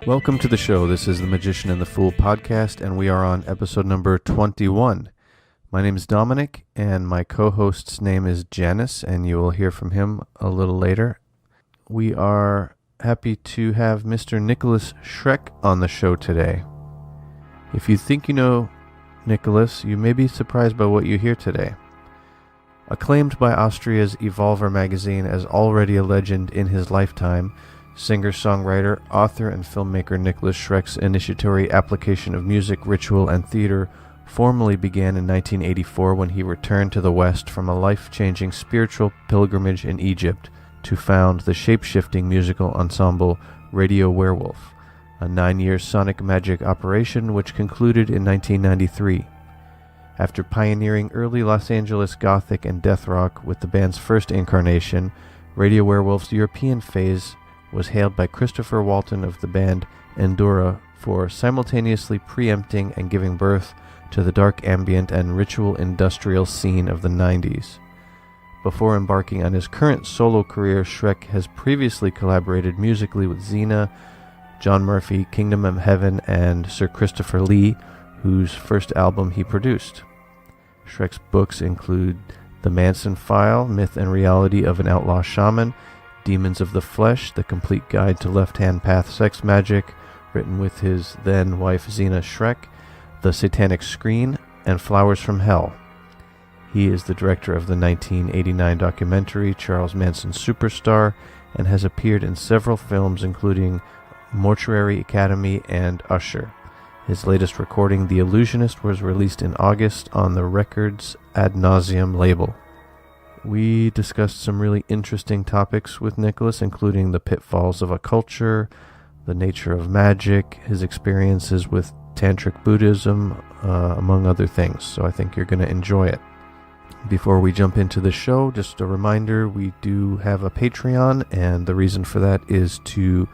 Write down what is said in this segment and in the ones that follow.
Welcome to the show. This is the Magician and the Fool podcast, and we are on episode number 21. My name is Dominic, and my co-host's name is Janice, and you will hear from him a little later. We are happy to have Mr. Nikolas Schreck on the show today. If you think you know Nikolas, you may be surprised by what you hear today. Acclaimed by Austria's Evolver magazine as already a legend in his lifetime, singer-songwriter, author, and filmmaker Nikolas Schreck's initiatory application of music, ritual, and theater formally began in 1984 when he returned to the West from a life-changing spiritual pilgrimage in Egypt to found the shape-shifting musical ensemble Radio Werewolf, a 9-year sonic magic operation which concluded in 1993. After pioneering early Los Angeles gothic and death rock with the band's first incarnation, Radio Werewolf's European phase was hailed by Christopher Walton of the band Endura for simultaneously preempting and giving birth to the dark ambient and ritual industrial scene of the 90s. Before embarking on his current solo career, Schreck has previously collaborated musically with Xena, John Murphy, Kingdom of Heaven, and Sir Christopher Lee, whose first album he produced. Schreck's books include The Manson File, Myth and Reality of an Outlaw Shaman, Demons of the Flesh, The Complete Guide to Left-Hand Path Sex Magic, written with his then-wife Xena Schreck, The Satanic Screen, and Flowers from Hell. He is the director of the 1989 documentary Charles Manson Superstar and has appeared in several films including Mortuary Academy and Usher. His latest recording, The Illusionist, was released in August on the Records Ad Nauseum label. We discussed some really interesting topics with Nikolas, including the pitfalls of a culture, the nature of magic, his experiences with Tantric Buddhism, among other things. So I think you're going to enjoy it. Before we jump into the show, just a reminder, we do have a Patreon, and the reason for that is to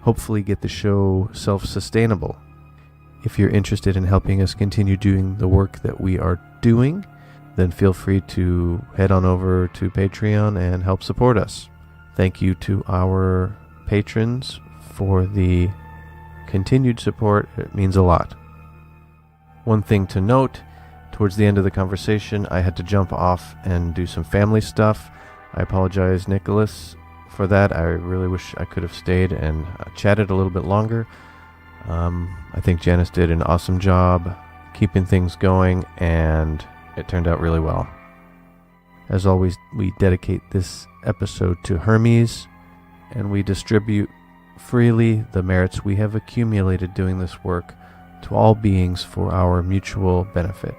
hopefully get the show self-sustainable. If you're interested in helping us continue doing the work that we are doing, then feel free to head on over to Patreon and help support us. Thank you to our patrons for the continued support. It means a lot. One thing to note, towards the end of the conversation, I had to jump off and do some family stuff. I apologize, Nikolas, for that. I really wish I could have stayed and chatted a little bit longer. I think Janice did an awesome job keeping things going, and it turned out really well. As always, we dedicate this episode to Hermes, and we distribute freely the merits we have accumulated doing this work to all beings for our mutual benefit.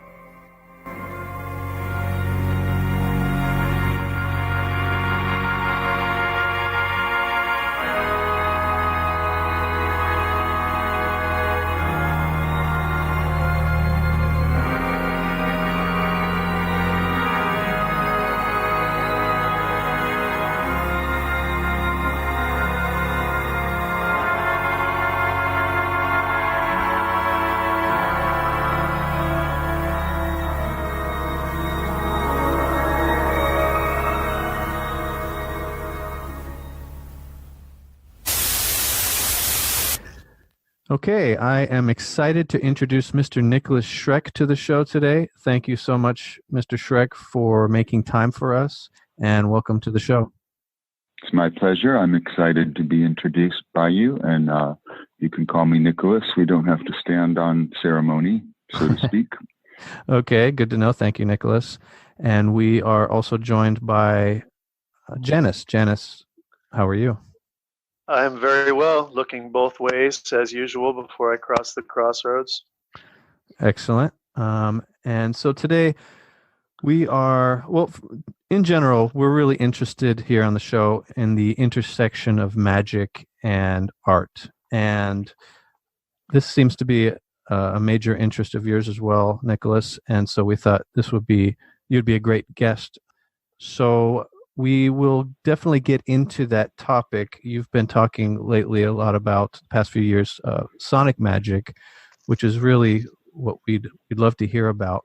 Okay, I am excited to introduce Mr. Nikolas Schreck to the show today. Thank you so much, Mr. Schreck, for making time for us, and welcome to the show. It's my pleasure. I'm excited to be introduced by you, and you can call me Nikolas. We don't have to stand on ceremony, so to speak. Okay, good to know. Thank you, Nikolas. And we are also joined by Janice. Janice, how are you? I'm very well, looking both ways as usual before I cross the crossroads. Excellent. And so today we are, well, in general, we're really interested here on the show in the intersection of magic and art. And this seems to be a major interest of yours as well, Nikolas. And so we thought you'd be a great guest. So we will definitely get into that topic. You've been talking lately a lot about the past few years, sonic magic, which is really what we'd love to hear about.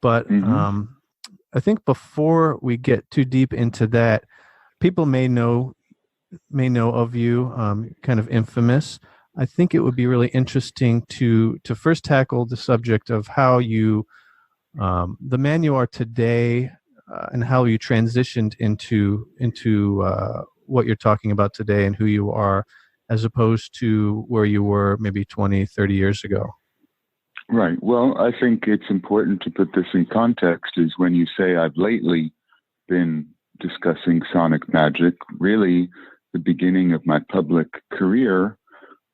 But I think before we get too deep into that, people may know of you, kind of infamous. I think it would be really interesting to first tackle the subject of how you, the man you are today, and how you transitioned into what you're talking about today and who you are, as opposed to where you were maybe 20, 30 years ago. Right. Well, I think it's important to put this in context is when you say I've lately been discussing sonic magic, really the beginning of my public career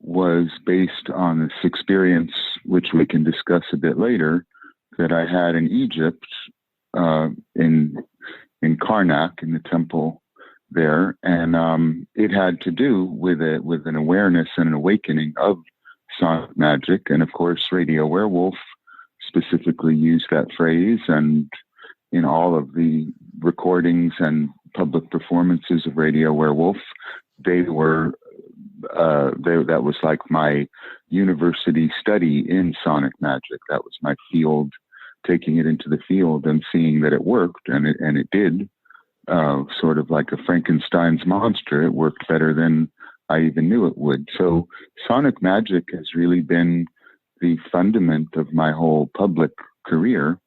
was based on this experience, which we can discuss a bit later, that I had in Egypt, in Karnak, in the temple there, and it had to do with an awareness and an awakening of sonic magic, and of course, Radio Werewolf specifically used that phrase, and in all of the recordings and public performances of Radio Werewolf, they were. That was like my university study in sonic magic. That was my field, taking it into the field and seeing that it worked, and it did. Sort of like a Frankenstein's monster, it worked better than I even knew it would. So sonic magic has really been the fundament of my whole public career,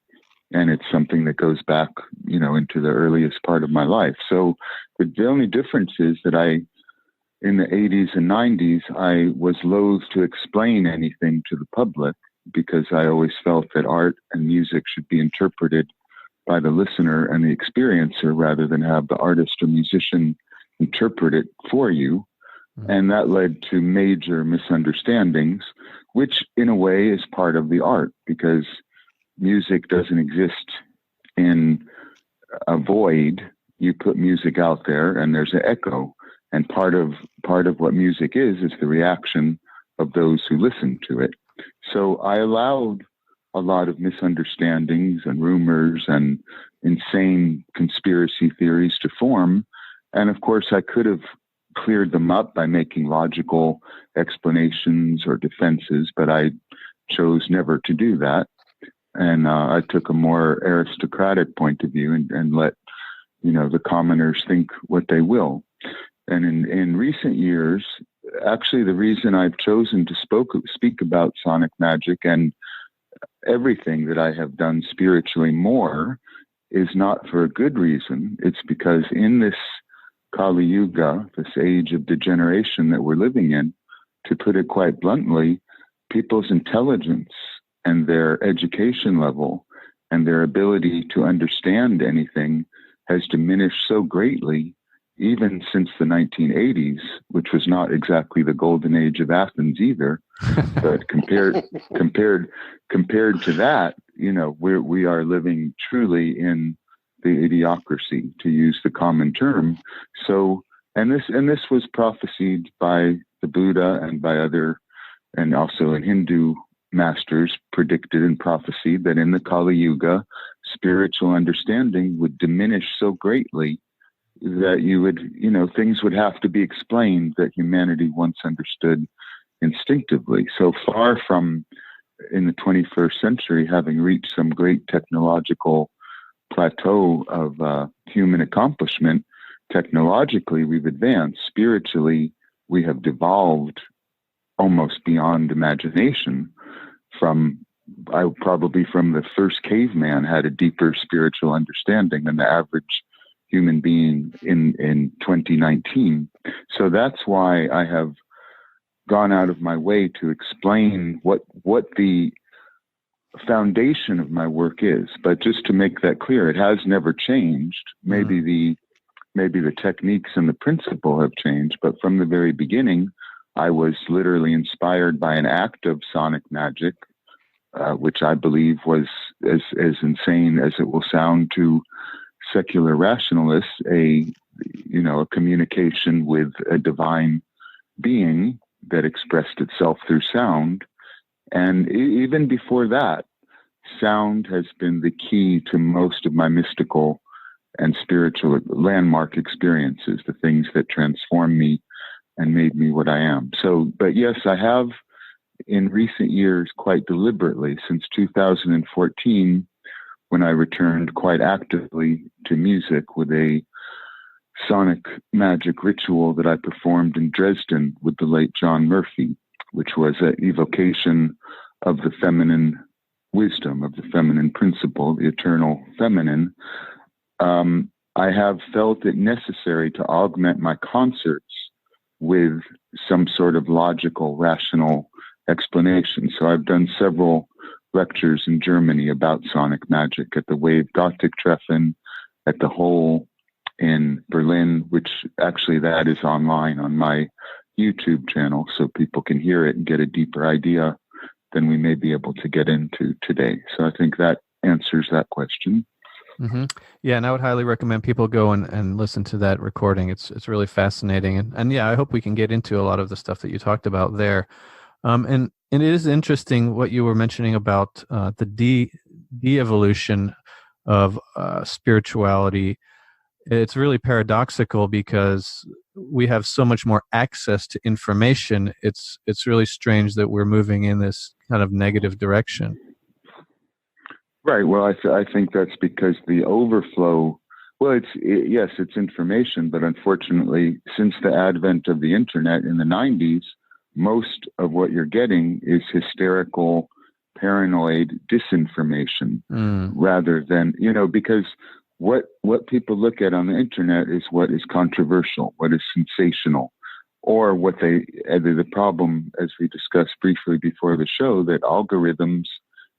and it's something that goes back, into the earliest part of my life. So the only difference is that in the 80s and 90s, I was loath to explain anything to the public because I always felt that art and music should be interpreted by the listener and the experiencer rather than have the artist or musician interpret it for you. Mm-hmm. And that led to major misunderstandings, which in a way is part of the art because music doesn't exist in a void. You put music out there and there's an echo. And part of what music is the reaction of those who listen to it. So I allowed a lot of misunderstandings and rumors and insane conspiracy theories to form. And of course, I could have cleared them up by making logical explanations or defenses, but I chose never to do that. And I took a more aristocratic point of view and let, the commoners think what they will. And in recent years, actually, the reason I've chosen to speak about sonic magic and everything that I have done spiritually more is not for a good reason. It's because in this Kali Yuga, this age of degeneration that we're living in, to put it quite bluntly, people's intelligence and their education level and their ability to understand anything has diminished so greatly, even since the 1980s, which was not exactly the golden age of Athens either. But compared to that, we are living truly in the idiocracy, to use the common term. So, and this was prophesied by the Buddha and by other, and also in Hindu masters predicted and prophesied that in the Kali Yuga, spiritual understanding would diminish so greatly that you would, things would have to be explained that humanity once understood instinctively. So far from, in the 21st century, having reached some great technological plateau of human accomplishment, technologically we've advanced. Spiritually, we have devolved almost beyond imagination. From the first caveman had a deeper spiritual understanding than the average human being in 2019. So that's why I have gone out of my way to explain what the foundation of my work is. But just to make that clear, it has never changed. Maybe the techniques and the principle have changed, but from the very beginning, I was literally inspired by an act of sonic magic, which I believe was as insane as it will sound to secular rationalists, a communication with a divine being that expressed itself through sound. And even before that, sound has been the key to most of my mystical and spiritual landmark experiences, the things that transformed me and made me what I am. So, but yes, I have in recent years, quite deliberately, since 2014, when I returned quite actively to music with a sonic magic ritual that I performed in Dresden with the late John Murphy, which was an evocation of the feminine wisdom, of the feminine principle, the eternal feminine, I have felt it necessary to augment my concerts with some sort of logical, rational explanation. So I've done several lectures in Germany about sonic magic at the Wave Gothic Treffen, at the Hole in Berlin, which actually that is online on my YouTube channel, so people can hear it and get a deeper idea than we may be able to get into today. So I think that answers that question. Mm-hmm. Yeah, and I would highly recommend people go and listen to that recording. It's really fascinating, and yeah, I hope we can get into a lot of the stuff that you talked about there. And it is interesting what you were mentioning about the de-evolution of spirituality. It's really paradoxical because we have so much more access to information. It's really strange that we're moving in this kind of negative direction. Right. Well, I think that's because the overflow, well, yes, it's information, but unfortunately, since the advent of the internet in the 90s, most of what you're getting is hysterical, paranoid disinformation rather than, because what people look at on the internet is what is controversial, what is sensational, or what the problem, as we discussed briefly before the show, that algorithms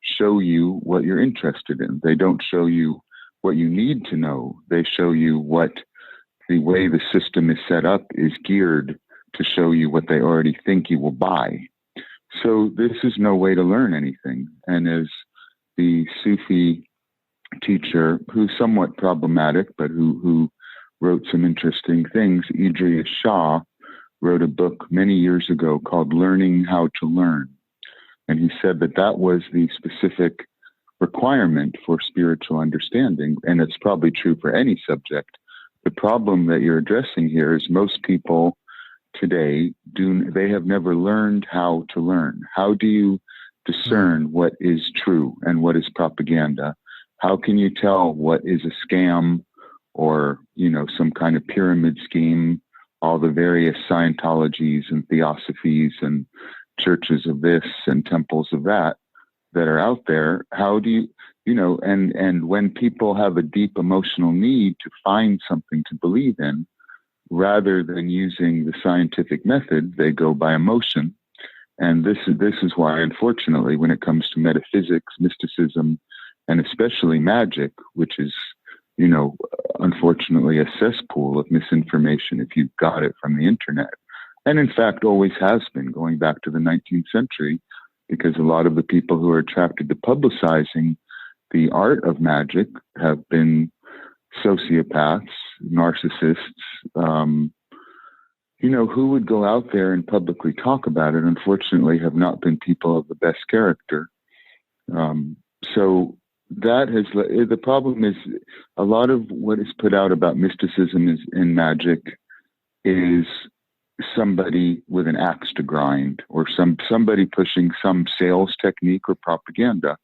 show you what you're interested in. They don't show you what you need to know. They show you what the way the system is set up is geared to show you what they already think you will buy. So this is no way to learn anything. And as the Sufi teacher, who's somewhat problematic, but who wrote some interesting things, Idries Shah, wrote a book many years ago called Learning How to Learn. And he said that was the specific requirement for spiritual understanding. And it's probably true for any subject. The problem that you're addressing here is most people today they have never learned how to learn. How do you discern what is true and what is propaganda? How can you tell what is a scam or, some kind of pyramid scheme, all the various Scientologies and theosophies and churches of this and temples of that are out there? How do you, and when people have a deep emotional need to find something to believe in, rather than using the scientific method, they go by emotion. And this is why, unfortunately, when it comes to metaphysics, mysticism, and especially magic, which is, unfortunately a cesspool of misinformation if you've got it from the internet. And in fact, always has been, going back to the 19th century, because a lot of the people who are attracted to publicizing the art of magic have been sociopaths, narcissists, who would go out there and publicly talk about it, unfortunately, have not been people of the best character. So that the problem is a lot of what is put out about mysticism in magic is somebody with an axe to grind, or somebody pushing some sales technique or propaganda.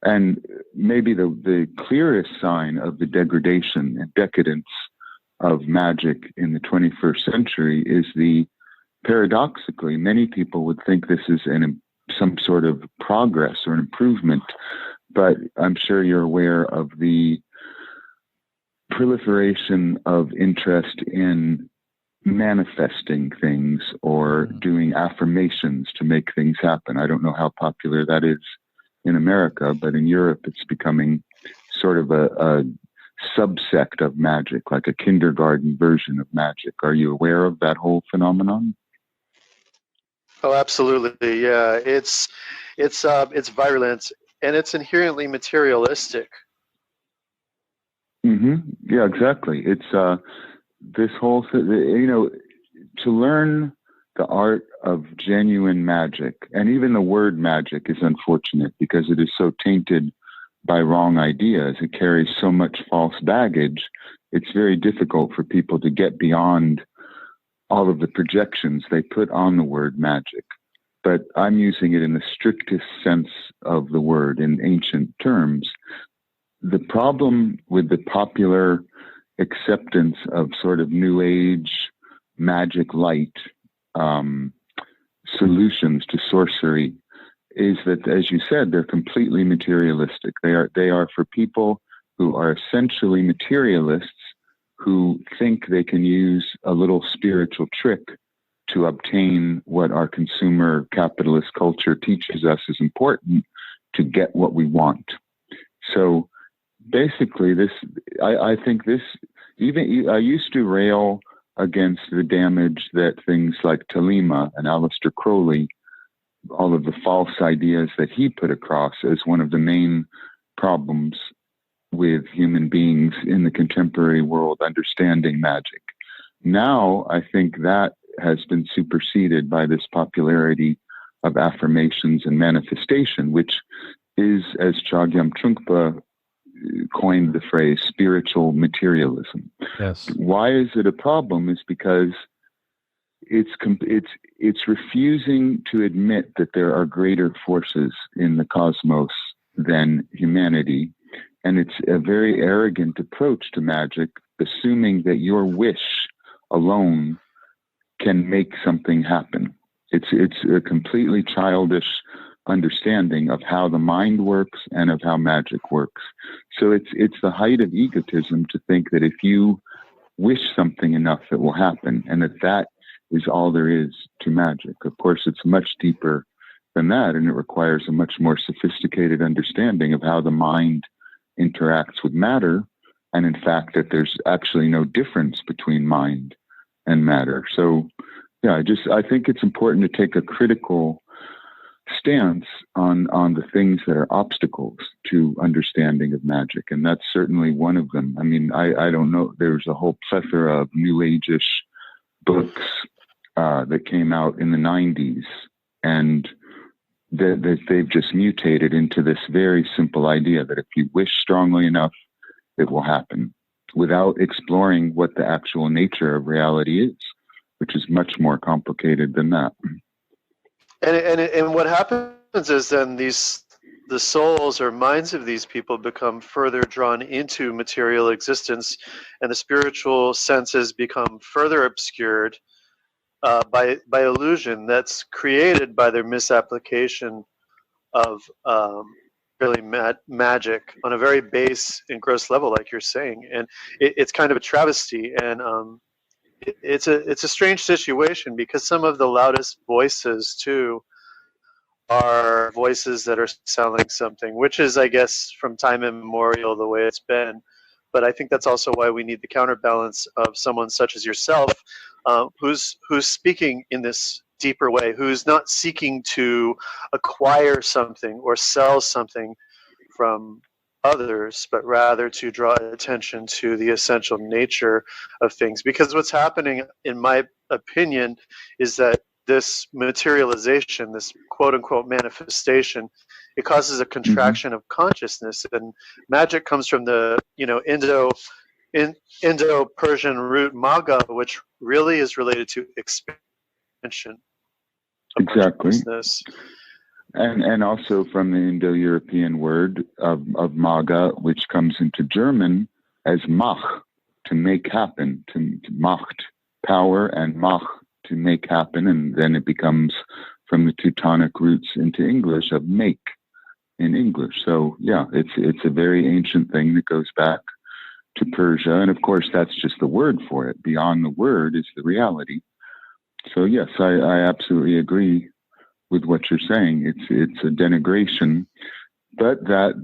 And maybe the clearest sign of the degradation and decadence of magic in the 21st century is paradoxically, many people would think this is some sort of progress or an improvement, but I'm sure you're aware of the proliferation of interest in manifesting things or doing affirmations to make things happen. I don't know how popular that is in America, but in Europe, it's becoming sort of a subsect of magic, like a kindergarten version of magic. Are you aware of that whole phenomenon? Oh, absolutely. Yeah, it's virulent and it's inherently materialistic. Mm-hmm. Yeah, exactly. It's this whole thing, to learn the art of genuine magic, and even the word magic is unfortunate because it is so tainted by wrong ideas. It carries so much false baggage. It's very difficult for people to get beyond all of the projections they put on the word magic. But I'm using it in the strictest sense of the word, in ancient terms. The problem with the popular acceptance of sort of New Age magic light solutions to sorcery is that, as you said, they're completely materialistic. They are for people who are essentially materialists who think they can use a little spiritual trick to obtain what our consumer capitalist culture teaches us is important to get what we want. So basically, I think this, even I used to rail against the damage that things like Thelema and Aleister Crowley, all of the false ideas that he put across as one of the main problems with human beings in the contemporary world understanding magic. Now, I think that has been superseded by this popularity of affirmations and manifestation, which is, as Chogyam Trungpa coined the phrase, spiritual materialism. Yes. Why is it a problem? Is because it's refusing to admit that there are greater forces in the cosmos than humanity, and it's a very arrogant approach to magic, assuming that your wish alone can make something happen. It's a completely childish understanding of how the mind works and of how magic works. So it's the height of egotism to think that if you wish something enough, it will happen, and that is all there is to magic. Of course, it's much deeper than that, and it requires a much more sophisticated understanding of how the mind interacts with matter, and in fact that there's actually no difference between mind and matter. So yeah, I think it's important to take a critical stance on the things that are obstacles to understanding of magic, and that's certainly one of them. I mean, I don't know, there's a whole plethora of New Age-ish books that came out in the 90s, and that they've just mutated into this very simple idea that if you wish strongly enough, it will happen, without exploring what the actual nature of reality is, which is much more complicated than that. And what happens is then the souls or minds of these people become further drawn into material existence, and the spiritual senses become further obscured by illusion that's created by their misapplication of really magic on a very base and gross level, like you're saying. And it's kind of a travesty, and it's a strange situation, because some of the loudest voices too are voices that are selling something, which is, I guess, from time immemorial the way it's been. But I think that's also why we need the counterbalance of someone such as yourself, who's speaking in this deeper way, who's not seeking to acquire something or sell something from others, but rather to draw attention to the essential nature of things. Because what's happening, in my opinion, is that this materialization, this quote-unquote manifestation, it causes a contraction of consciousness. And magic comes from the Indo-Persian root maga, which really is related to expansion of consciousness. And also from the Indo-European word of maga, which comes into German as mach, to make happen, to macht, power, and mach, to make happen, and then it becomes from the Teutonic roots into English of make in English. So yeah, it's a very ancient thing that goes back to Persia, and of course that's just the word for it. Beyond the word is the reality. So yes, I absolutely agree with what you're saying. It's a denigration, but that,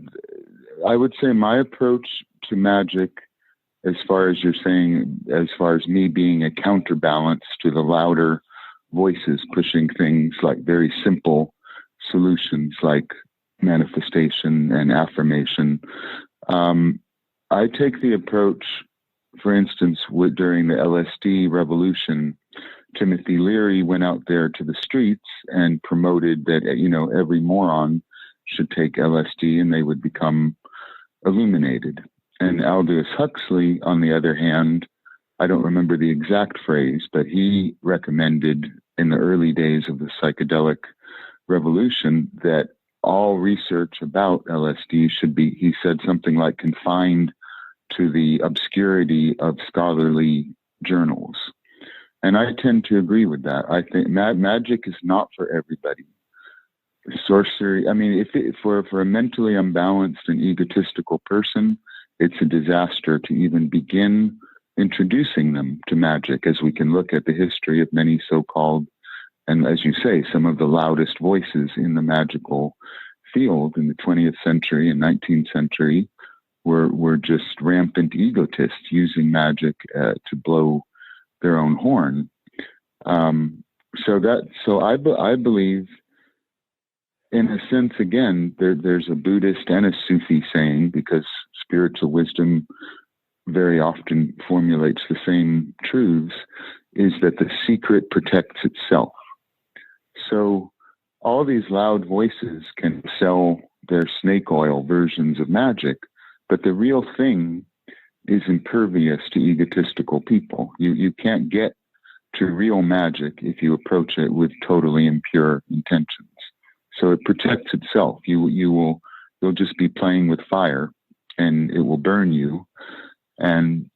I would say, my approach to magic, as far as you're saying, as far as me being a counterbalance to the louder voices pushing things like very simple solutions like manifestation and affirmation, I take the approach, for instance, during the LSD revolution, Timothy Leary went out there to the streets and promoted that, every moron should take LSD and they would become illuminated. And Aldous Huxley, on the other hand, I don't remember the exact phrase, but he recommended in the early days of the psychedelic revolution that all research about LSD should be, he said something like, confined to the obscurity of scholarly journals. And I tend to agree with that. I think magic is not for everybody. Sorcery, I mean, for a mentally unbalanced and egotistical person, it's a disaster to even begin introducing them to magic, as we can look at the history of many so-called, and as you say, some of the loudest voices in the magical field in the 20th century and 19th century were just rampant egotists using magic to blow their own horn. So I believe, in a sense, again, there's a Buddhist and a Sufi saying, because spiritual wisdom very often formulates the same truths, is that the secret protects itself. So all these loud voices can sell their snake oil versions of magic, but the real thing is impervious to egotistical people. You can't get to real magic if you approach it with totally impure intentions. So it protects itself. You'll just be playing with fire, and it will burn you. And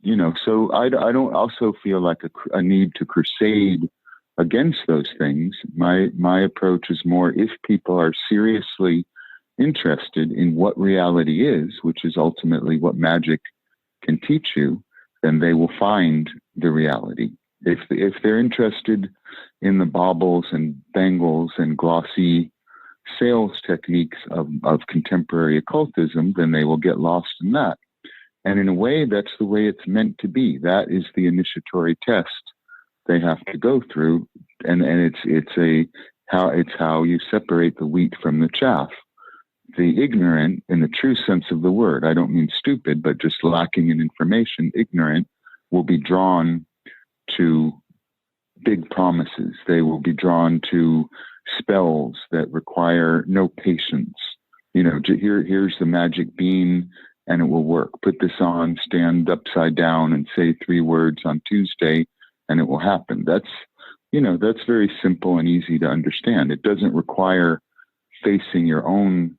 so I don't also feel like a need to crusade against those things. My approach is more, if people are seriously interested in what reality is, which is ultimately what magic can teach you, then they will find the reality. If they're interested in the baubles and bangles and glossy sales techniques of contemporary occultism, then they will get lost in that. And in a way, that's the way it's meant to be. That is the initiatory test they have to go through, and it's how you separate the wheat from the chaff. The ignorant, in the true sense of the word, I don't mean stupid, but just lacking in information, ignorant, will be drawn to big promises. They will be drawn to spells that require no patience. Here's the magic bean, and it will work. Put this on, stand upside down, and say 3 words on Tuesday, and it will happen. That's very simple and easy to understand. It doesn't require facing your own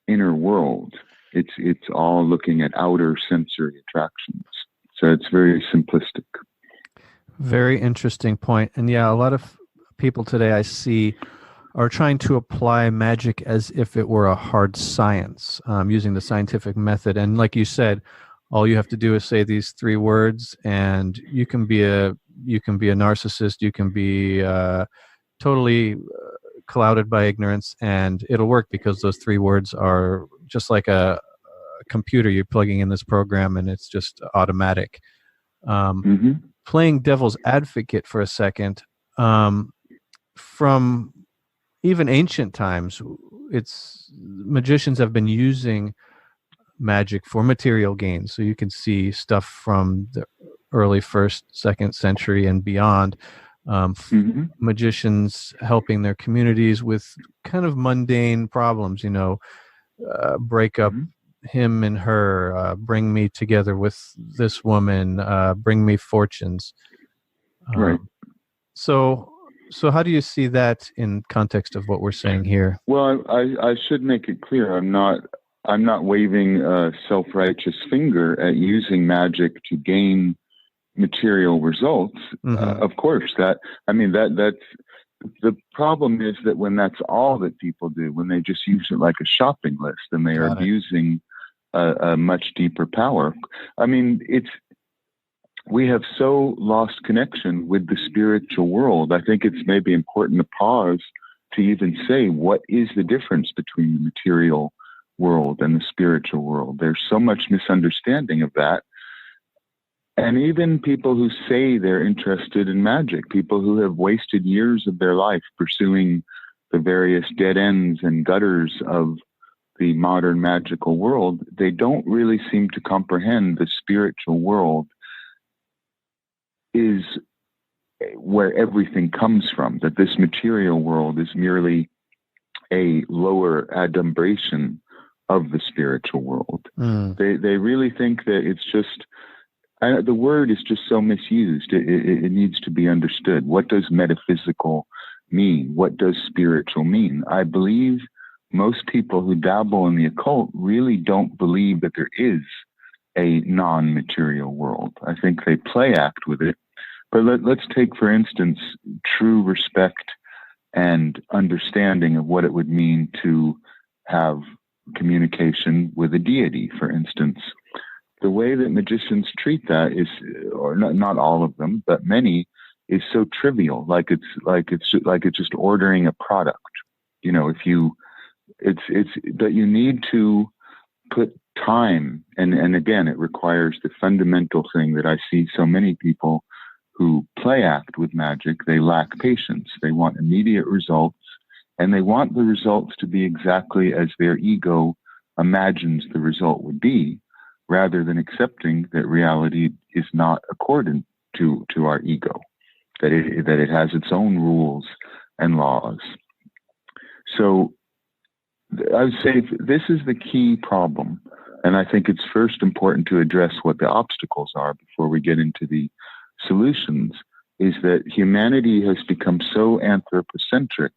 inner world. It's all looking at outer sensory attractions. So it's very simplistic. Very interesting point. And yeah, a lot of people today I see are trying to apply magic as if it were a hard science, using the scientific method. And like you said, all you have to do is say these 3 words, and you can be a narcissist. You can be totally clouded by ignorance, and it'll work because those 3 words are just like a computer. You're plugging in this program, and it's just automatic. Playing devil's advocate for a second, from even ancient times, magicians have been using magic for material gain. So you can see stuff from the early 1st, 2nd century and beyond. Magicians helping their communities with kind of mundane problems, break up him and her, bring me together with this woman, bring me fortunes. Right. So how do you see that in context of what we're saying here? Well, I should make it clear. I'm not waving a self-righteous finger at using magic to gain material results. Of course, that's the problem is that when that's all that people do, when they just use it like a shopping list, then they are abusing a much deeper power. We have so lost connection with the spiritual world. I think it's maybe important to pause to even say, what is the difference between the material world and the spiritual world? There's so much misunderstanding of that. And even people who say they're interested in magic, people who have wasted years of their life pursuing the various dead ends and gutters of the modern magical world, they don't really seem to comprehend the spiritual world is where everything comes from, that this material world is merely a lower adumbration of the spiritual world. They really think that it's just, the word is just so misused. It needs to be understood. What does metaphysical mean? What does spiritual mean? I believe most people who dabble in the occult really don't believe that there is a non-material world. I think they play act with it, But let's take, for instance, true respect and understanding of what it would mean to have communication with a deity, for instance. The way that magicians treat that is, or not all of them, but many, is so trivial. Like it's just ordering a product. You know, but you need to put time, and again, it requires the fundamental thing that I see so many people who play act with magic. They lack patience. They want immediate results, and they want the results to be exactly as their ego imagines the result would be, rather than accepting that reality is not accordant to our ego, that it has its own rules and laws. So I would say this is the key problem, and I think it's first important to address what the obstacles are before we get into the solutions, is that humanity has become so anthropocentric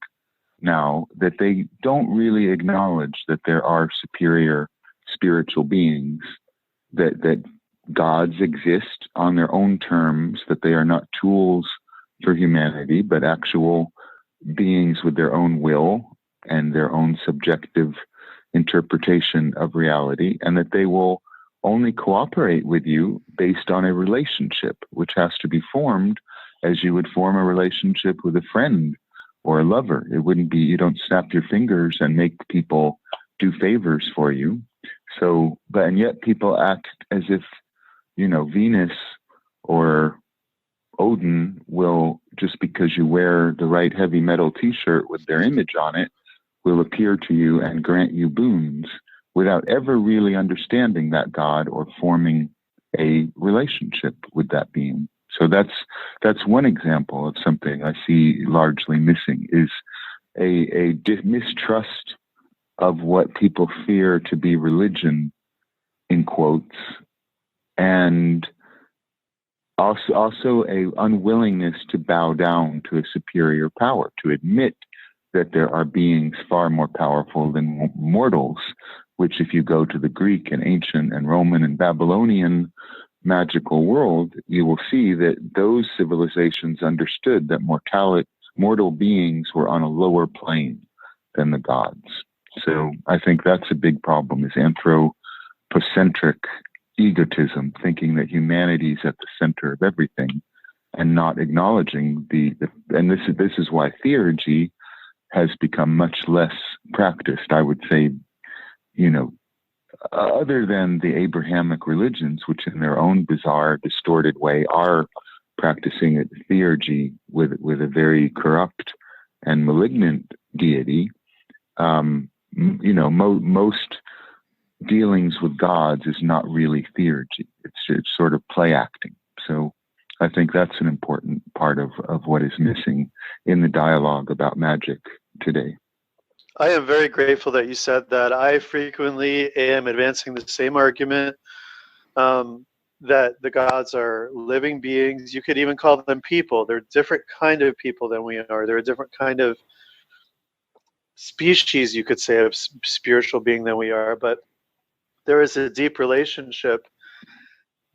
now that they don't really acknowledge that there are superior spiritual beings, that gods exist on their own terms, that they are not tools for humanity, but actual beings with their own will and their own subjective interpretation of reality, and that they will only cooperate with you based on a relationship, which has to be formed as you would form a relationship with a friend or a lover. It wouldn't be, you don't snap your fingers and make people do favors for you. So, and yet people act as if, you know, Venus or Odin will, just because you wear the right heavy metal t-shirt with their image on it, will appear to you and grant you boons without ever really understanding that god or forming a relationship with that being. So that's one example of something I see largely missing, is a mistrust of what people fear to be religion, in quotes, and also a unwillingness to bow down to a superior power, to admit that there are beings far more powerful than mortals, which if you go to the Greek and ancient and Roman and Babylonian magical world, you will see that those civilizations understood that mortal beings were on a lower plane than the gods. So I think that's a big problem, is anthropocentric egotism, thinking that humanity is at the center of everything and not acknowledging and this is why theurgy has become much less practiced, I would say, you know, other than the Abrahamic religions, which in their own bizarre, distorted way are practicing it, theurgy with a very corrupt and malignant deity. You know, most dealings with gods is not really theurgy. It's sort of play acting. So I think that's an important part of what is missing in the dialogue about magic today. I am very grateful that you said that. I frequently am advancing the same argument, that the gods are living beings. You could even call them people. They're a different kind of people than we are. They're a different kind of species, you could say, of spiritual being than we are. But there is a deep relationship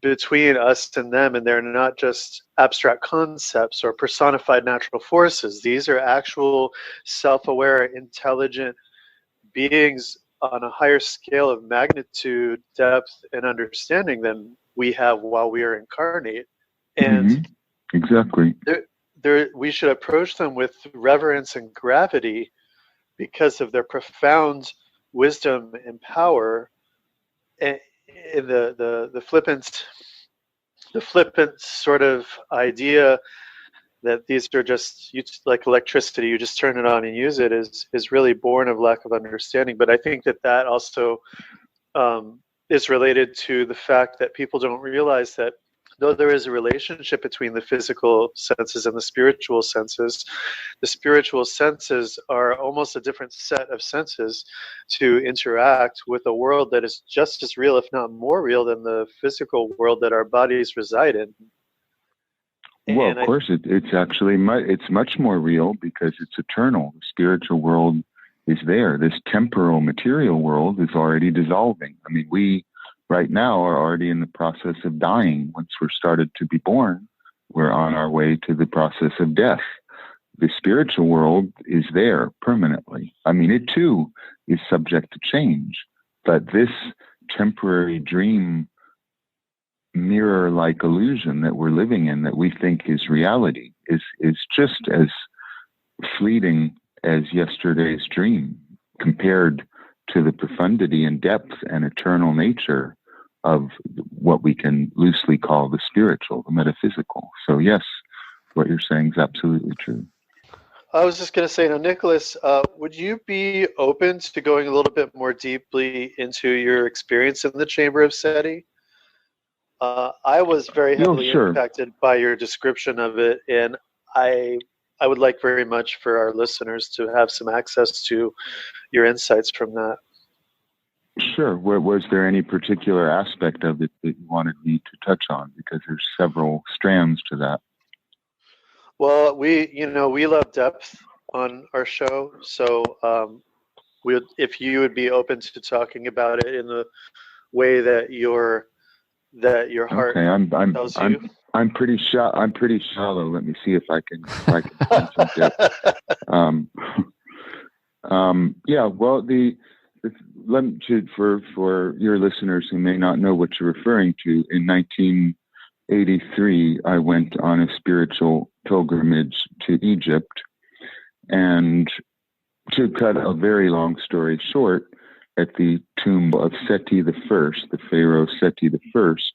between us and them, and they're not just abstract concepts or personified natural forces. These are actual self-aware, intelligent beings on a higher scale of magnitude, depth, and understanding than we have while we are incarnate. And exactly, we should approach them with reverence and gravity because of their profound wisdom and power. And the flippant sort of idea that these are just like electricity, you just turn it on and use it, is really born of lack of understanding. But I think that also is related to the fact that people don't realize that though there is a relationship between the physical senses and the spiritual senses are almost a different set of senses to interact with a world that is just as real, if not more real, than the physical world that our bodies reside in. Well, of course, it's actually it's much more real because it's eternal. The spiritual world is there. This temporal material world is already dissolving. I mean, we right now are already in the process of dying. Once we're started to be born, We're on our way to the process of death. The spiritual world is there permanently. I mean, it too is subject to change, but this temporary dream mirror-like illusion that we're living in, that we think is reality, is just as fleeting as yesterday's dream compared to the profundity and depth and eternal nature of what we can loosely call the spiritual, the metaphysical. So yes, what you're saying is absolutely true. I was just going to say, now, Nicholas, would you be open to going a little bit more deeply into your experience in the Chamber of Seti? I was very heavily impacted by your description of it, and I would like very much for our listeners to have some access to your insights from that. Sure. Was there any particular aspect of it that you wanted me to touch on? Because there's several strands to that. Well, we love depth on our show, so if you would be open to talking about it in the way that your heart tells you. I'm pretty shallow. Let me see if I can find some depth. Yeah. Well, for your listeners who may not know what you're referring to, in 1983, I went on a spiritual pilgrimage to Egypt, and to cut a very long story short, at the tomb of Seti the First, the pharaoh Seti the First,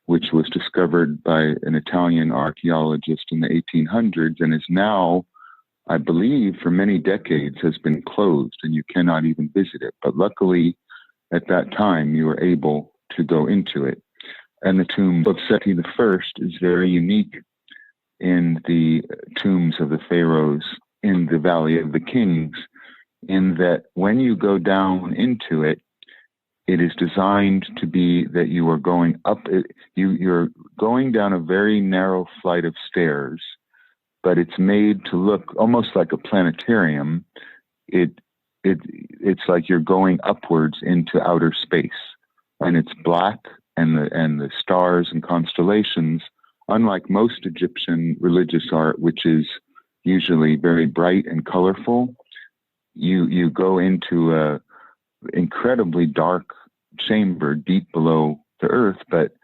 which was discovered by an Italian archaeologist in the 1800s and is now, I believe, for many decades has been closed and you cannot even visit it. But luckily, at that time, you were able to go into it. And the tomb of Seti the First is very unique in the tombs of the pharaohs in the Valley of the Kings, in that when you go down into it, it is designed to be that you are going up. You're going down a very narrow flight of stairs, but it's made to look almost like a planetarium. It's like you're going upwards into outer space, and it's black, and the stars and constellations, unlike most Egyptian religious art, which is usually very bright and colorful, you go into a incredibly dark chamber deep below the earth, but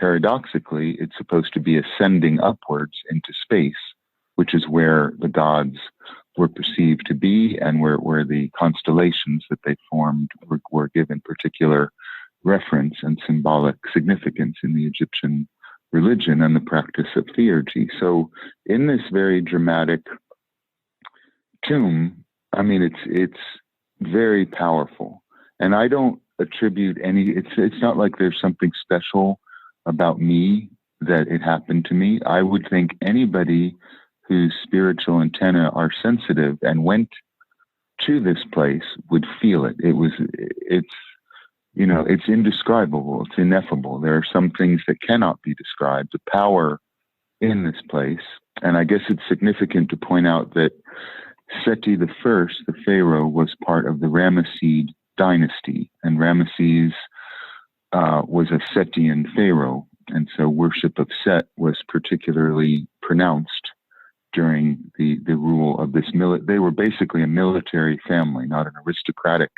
paradoxically, it's supposed to be ascending upwards into space, which is where the gods were perceived to be, and where the constellations that they formed were given particular reference and symbolic significance in the Egyptian religion and the practice of theurgy. So in this very dramatic tomb, I mean, it's very powerful. And I don't attribute it's not like there's something special about me that it happened to me. I would think anybody whose spiritual antennae are sensitive and went to this place would feel it. It's indescribable. It's ineffable. There are some things that cannot be described. The power in this place. And I guess it's significant to point out that Seti the First, the pharaoh, was part of the Ramessid dynasty, and Ramesses was a Setian pharaoh, and so worship of Set was particularly pronounced during the rule of this they were basically a military family, not an aristocratic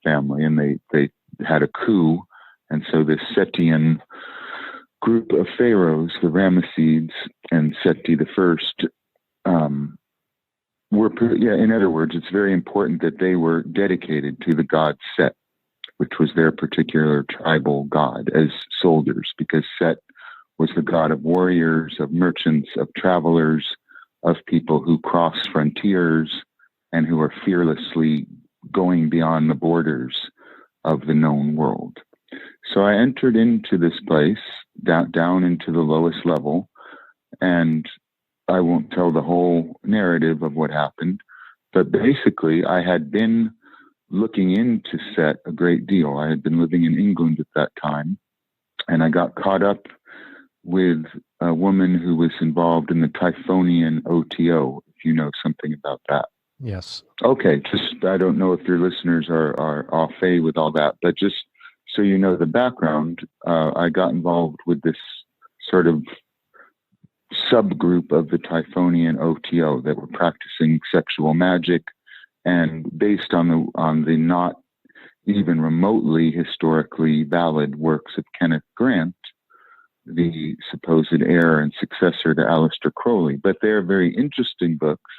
family, and they had a coup, and so this Setian group of pharaohs, the Ramessids and Seti the First, in other words, it's very important that they were dedicated to the god Set, which was their particular tribal god, as soldiers, because Set was the god of warriors, of merchants, of travelers, of people who cross frontiers and who are fearlessly going beyond the borders of the known world. So I entered into this place, down into the lowest level, and I won't tell the whole narrative of what happened, but basically I had been looking into Set a great deal. I had been living in England at that time, and I got caught up with a woman who was involved in the Typhonian OTO, if you know something about that. Yes. Okay, I don't know if your listeners are au fait with all that, but just so you know the background, I got involved with this sort of subgroup of the Typhonian OTO that were practicing sexual magic, and based on the not even remotely historically valid works of Kenneth Grant, the supposed heir and successor to Aleister Crowley. But they're very interesting books.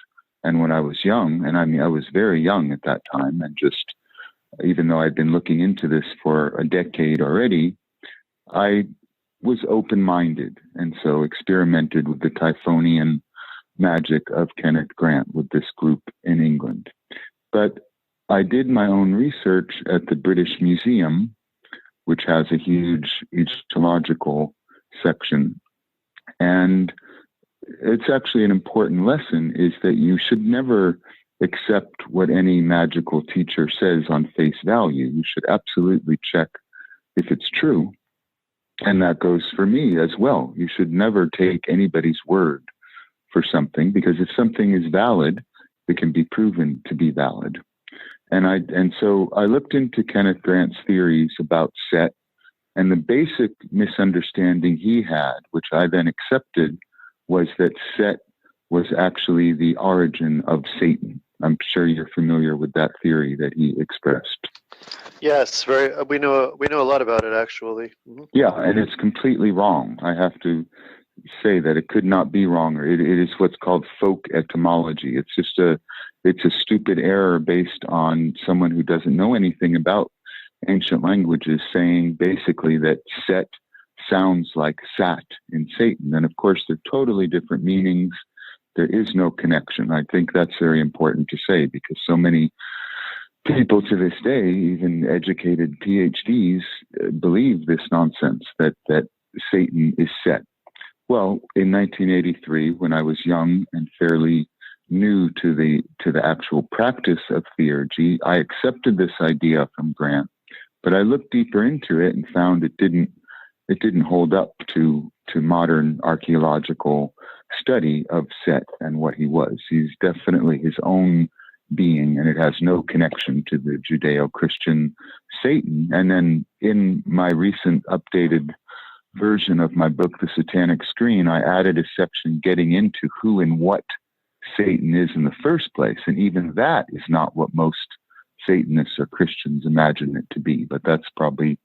And when I was young, and I mean I was very young at that time, and just even though I'd been looking into this for a decade already, I was open-minded, and so experimented with the Typhonian magic of Kenneth Grant with this group in England. But I did my own research at the British Museum, which has a huge Egyptological section. And it's actually an important lesson, is that you should never accept what any magical teacher says on face value. You should absolutely check if it's true. And that goes for me as well. You should never take anybody's word for something, because if something is valid, it can be proven to be valid. And so I looked into Kenneth Grant's theories about Set, and the basic misunderstanding he had, which I then accepted, was that Set was actually the origin of Satan. I'm sure you're familiar with that theory that he expressed. Yes, we know a lot about it, actually. Mm-hmm. Yeah, and it's completely wrong. I have to say that it could not be wrong. It is what's called folk etymology. It's a stupid error based on someone who doesn't know anything about ancient languages, saying basically that Set sounds like Sat in Satan. And of course, they're totally different meanings. There is no connection. I think that's very important to say, because so many people to this day, even educated PhDs, believe this nonsense that Satan is Set. Well, in 1983, when I was young and fairly new to the actual practice of theurgy, I accepted this idea from Grant, but I looked deeper into it and found it didn't hold up to modern archaeological study of Set and what he was. He's definitely his own being, and it has no connection to the Judeo-Christian Satan. And then in my recent updated version of my book, The Satanic Screen, I added a section getting into who and what Satan is in the first place. And even that is not what most Satanists or Christians imagine it to be. But that's probably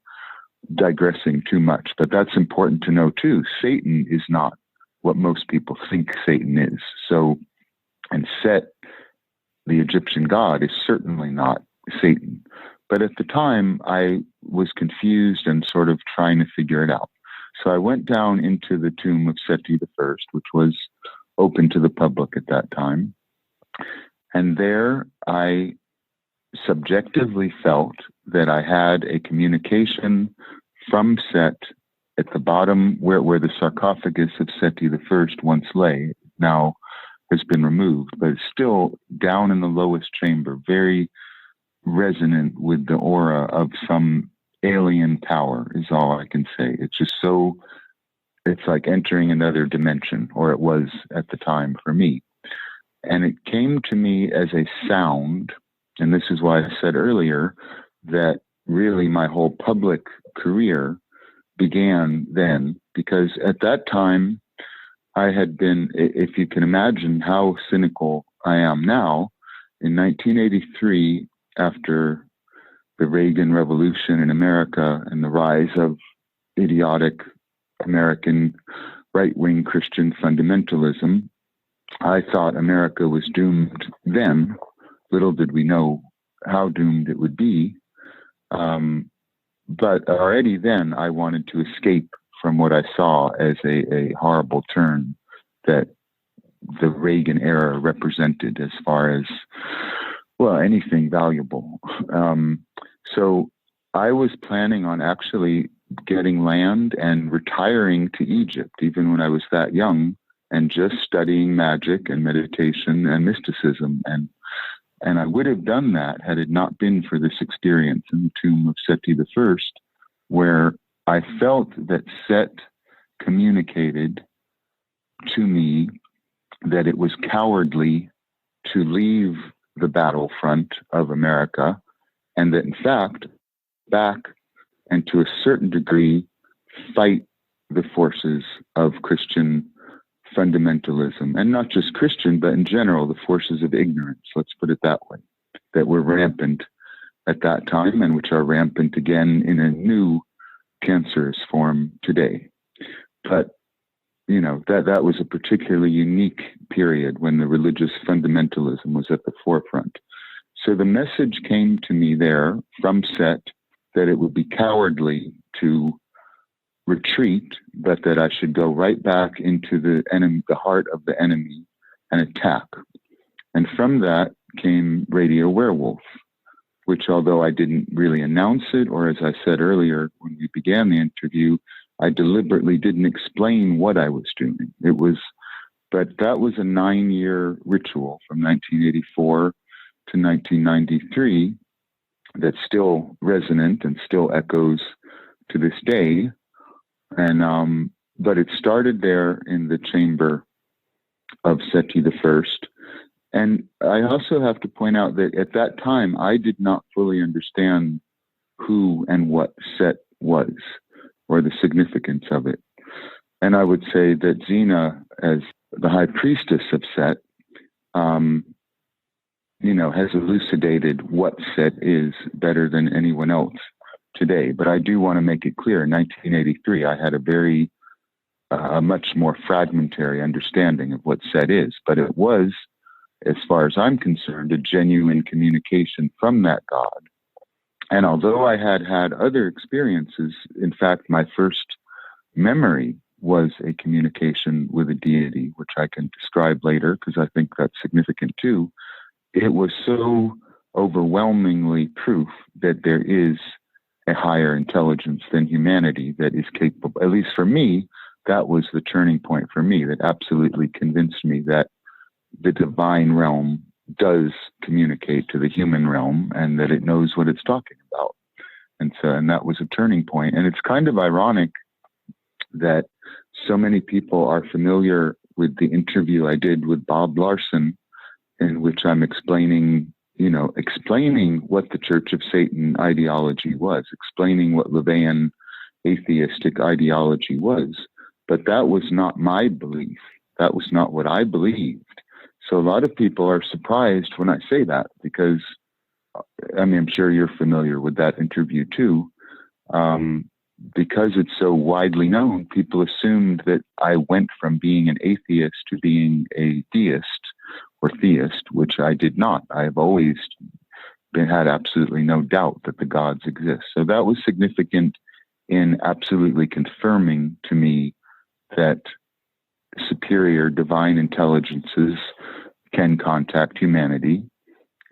digressing too much. But that's important to know too. Satan is not what most people think Satan is. So, and Set, the Egyptian god, is certainly not Satan. But at the time, I was confused and sort of trying to figure it out. So I went down into the tomb of Seti I, which was open to the public at that time. And there I subjectively felt that I had a communication from Set at the bottom where the sarcophagus of Seti I once lay, now has been removed, but it's still down in the lowest chamber, very resonant with the aura of some alien power, is all I can say. It's just so, it's like entering another dimension, or it was at the time for me. And it came to me as a sound, and this is why I said earlier that really my whole public career began then, because at that time I had been, if you can imagine how cynical I am now, in 1983, after the Reagan Revolution in America and the rise of idiotic American right-wing Christian fundamentalism, I thought America was doomed then. Little did we know how doomed it would be. But already then I wanted to escape from what I saw as a horrible turn that the Reagan era represented as far as, well, anything valuable. So I was planning on actually getting land and retiring to Egypt, even when I was that young, and just studying magic and meditation and mysticism. And I would have done that had it not been for this experience in the tomb of Seti I, where I felt that Set communicated to me that it was cowardly to leave the battlefront of America, and that in fact, back and to a certain degree, fight the forces of Christian fundamentalism, and not just Christian, but in general, the forces of ignorance, let's put it that way, that were rampant at that time and which are rampant again in a new cancerous form today. But, that was a particularly unique period when the religious fundamentalism was at the forefront. So the message came to me there from Set that it would be cowardly to retreat, but that I should go right back into the heart of the enemy, and attack. And from that came Radio Werewolf, which, although I didn't really announce it, or as I said earlier when we began the interview, I deliberately didn't explain what I was doing. But that was a 9-year ritual from 1984 to 1993 that's still resonant and still echoes to this day. And but it started there in the chamber of Seti the First. And I also have to point out that at that time, I did not fully understand who and what Set was, or the significance of it. And I would say that Xena, as the high priestess of Set, has elucidated what Set is better than anyone else today. But I do want to make it clear, in 1983, I had a much more fragmentary understanding of what Set is. But it was, as far as I'm concerned, a genuine communication from that God. And although I had other experiences, in fact, my first memory was a communication with a deity, which I can describe later because I think that's significant too. It was so overwhelmingly proof that there is a higher intelligence than humanity that is capable, at least for me, that was the turning point for me, that absolutely convinced me that the divine realm does communicate to the human realm and that it knows what it's talking about. And that was a turning point. And it's kind of ironic that so many people are familiar with the interview I did with Bob Larson, in which I'm explaining what the Church of Satan ideology was, explaining what LaVeyan atheistic ideology was. But that was not my belief. That was not what I believed. So a lot of people are surprised when I say that, because, I'm sure you're familiar with that interview too. Because it's so widely known, people assumed that I went from being an atheist to being a deist or theist, which I did not. I have always had absolutely no doubt that the gods exist. So that was significant in absolutely confirming to me that superior divine intelligences can contact humanity,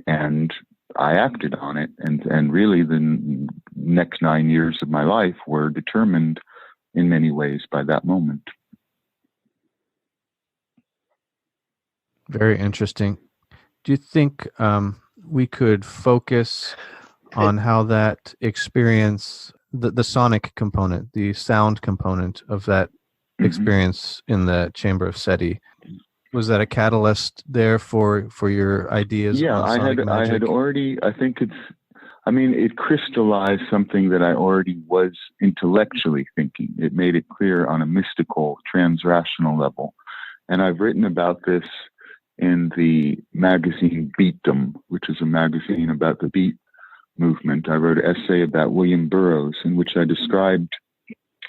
and I acted on it. And really the next 9 years of my life were determined in many ways by that moment. Very interesting. Do you think we could focus on how that experience, the sonic component, the sound component of that experience in the Chamber of Seti, was that a catalyst there for your ideas? Yeah, on sonic magic? I had already, I think it crystallized something that I already was intellectually thinking. It made it clear on a mystical, transrational level. And I've written about this in the magazine Beatdom, which is a magazine about the beat movement. I wrote an essay about William Burroughs, in which I described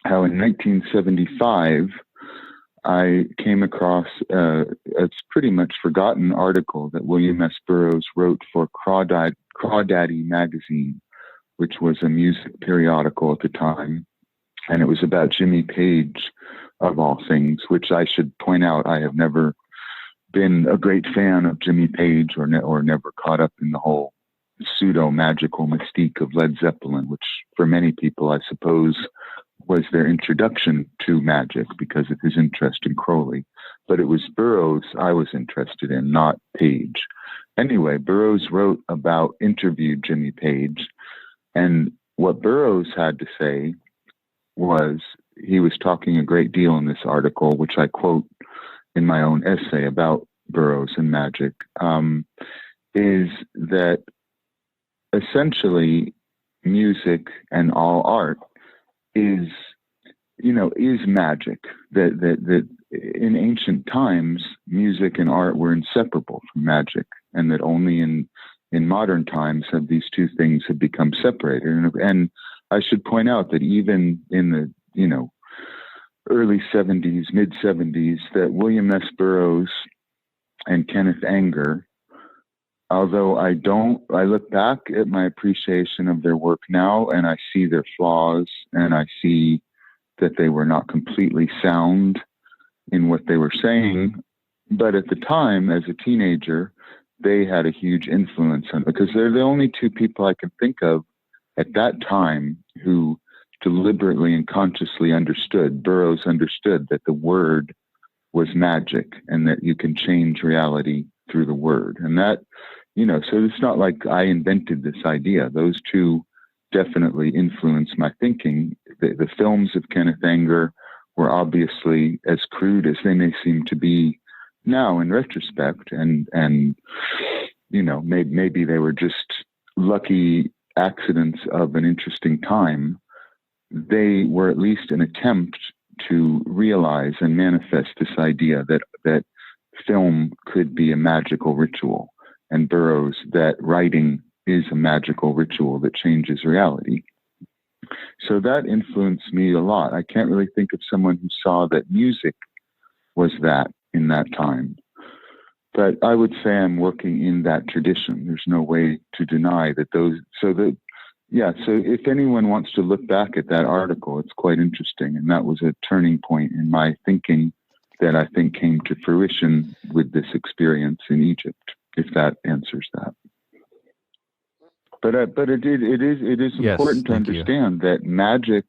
how in 1975, I came across a pretty much forgotten article that William S. Burroughs wrote for Crawdaddy magazine, which was a music periodical at the time. And it was about Jimmy Page, of all things, which I should point out, I have never been a great fan of Jimmy Page or never caught up in the whole pseudo-magical mystique of Led Zeppelin, which for many people, I suppose, was their introduction to magic because of his interest in Crowley. But it was Burroughs I was interested in, not Page. Anyway, Burroughs interviewed Jimmy Page, and what Burroughs had to say was, he was talking a great deal in this article, which I quote in my own essay about Burroughs and magic, is that essentially music and all art is magic, that in ancient times, music and art were inseparable from magic, and that only in modern times have these two things have become separated. And I should point out that even in the, early 70s, mid 70s, that William S. Burroughs and Kenneth Anger, although I look back at my appreciation of their work now, and I see their flaws, and I see that they were not completely sound in what they were saying. But at the time, as a teenager, they had a huge influence on it, because they're the only two people I can think of at that time who deliberately and consciously understood. Burroughs understood that the word was magic and that you can change reality through the word. And that, so it's not like I invented this idea. Those two definitely influenced my thinking. The films of Kenneth Anger were obviously as crude as they may seem to be now in retrospect. And maybe they were just lucky accidents of an interesting time. They were at least an attempt to realize and manifest this idea that film could be a magical ritual, and Burroughs, that writing is a magical ritual that changes reality. So that influenced me a lot. I can't really think of someone who saw that music was that in that time. But I would say I'm working in that tradition. There's no way to deny that so if anyone wants to look back at that article, it's quite interesting. And that was a turning point in my thinking that I think came to fruition with this experience in Egypt, if that answers that. But it is important to understand that magic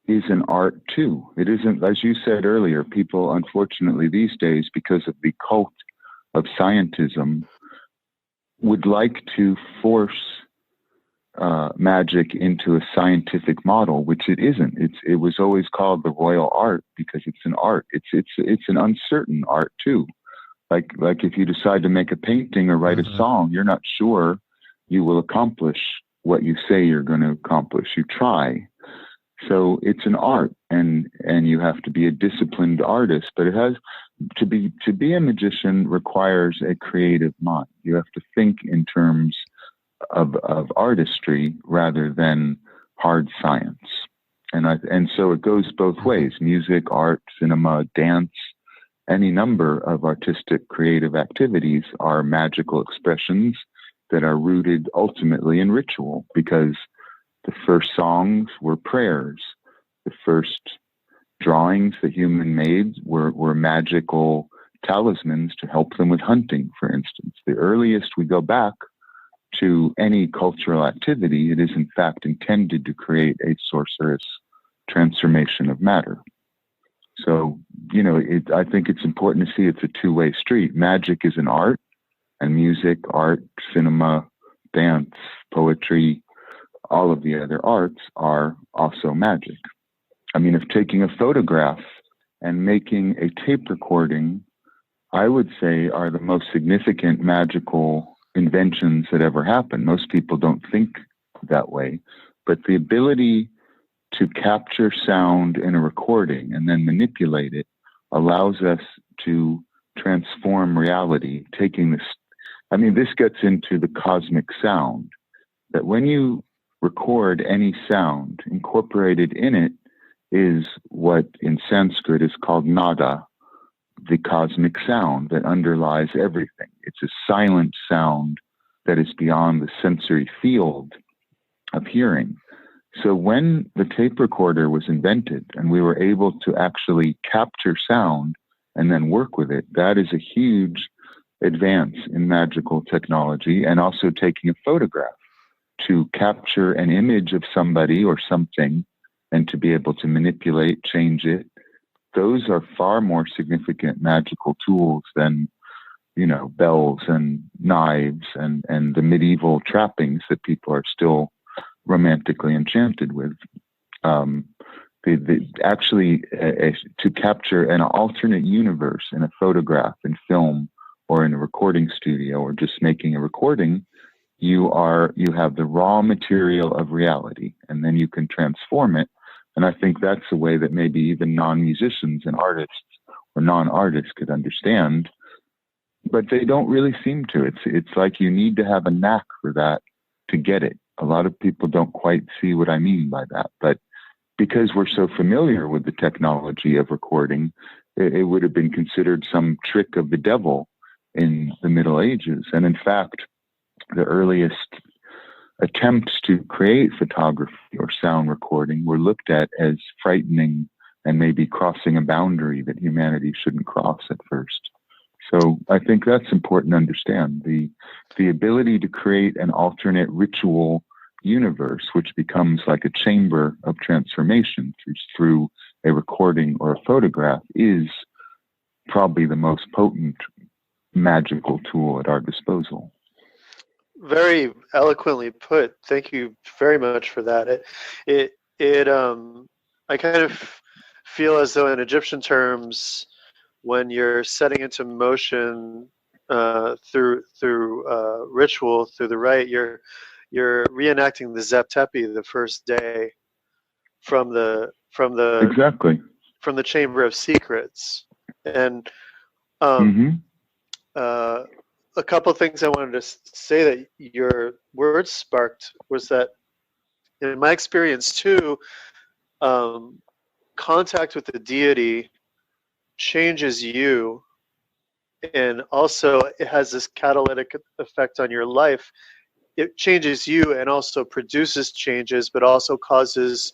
is an art too. It isn't, as you said earlier, people unfortunately these days, because of the cult of scientism, would like to force magic into a scientific model, which it isn't. It was always called the royal art because it's an art. It's an uncertain art too. Like if you decide to make a painting or write a song, you're not sure you will accomplish what you say you're going to accomplish. You try. So it's an art, and you have to be a disciplined artist, but it has to be a magician requires a creative mind. You have to think in terms of artistry rather than hard science. And so it goes both ways: music, art, cinema, dance, any number of artistic creative activities are magical expressions that are rooted ultimately in ritual, because the first songs were prayers. The first drawings that human made were magical talismans to help them with hunting, for instance. The earliest we go back to any cultural activity, it is in fact intended to create a sorcerous transformation of matter. So, I think it's important to see it's a two-way street. Magic is an art, and music, art, cinema, dance, poetry, all of the other arts are also magic. I mean, if taking a photograph and making a tape recording, I would say are the most significant magical inventions that ever happened. Most people don't think that way, but the ability to capture sound in a recording and then manipulate it allows us to transform reality. This gets into the cosmic sound, that when you record any sound, incorporated in it is what in Sanskrit is called nada, the cosmic sound that underlies everything. It's a silent sound that is beyond the sensory field of hearing. So when the tape recorder was invented and we were able to actually capture sound and then work with it, that is a huge advance in magical technology. And also taking a photograph to capture an image of somebody or something and to be able to manipulate, change it. Those are far more significant magical tools than, bells and knives and the medieval trappings that people are still romantically enchanted with. To capture an alternate universe in a photograph, in film, or in a recording studio, or just making a recording, you have the raw material of reality, and then you can transform it. And I think that's the way that maybe even non-musicians and artists or non-artists could understand, but they don't really seem to. It's like you need to have a knack for that to get it. A lot of people don't quite see what I mean by that, but because we're so familiar with the technology of recording, it would have been considered some trick of the devil in the Middle Ages. And in fact, the earliest attempts to create photography or sound recording were looked at as frightening and maybe crossing a boundary that humanity shouldn't cross at first. So I think that's important to understand, the ability to create an alternate ritual universe, which becomes like a chamber of transformation through a recording or a photograph, is probably the most potent magical tool at our disposal. Very eloquently put. Thank you very much for that. I kind of feel as though in Egyptian terms, when you're setting into motion through ritual, through the rite, you're reenacting the Zeptepi, the first day, from the Exactly. from the Chamber of Secrets. And a couple of things I wanted to say that your words sparked was that, in my experience too, contact with the deity changes you, and also it has this catalytic effect on your life. It changes you and also produces changes, but also causes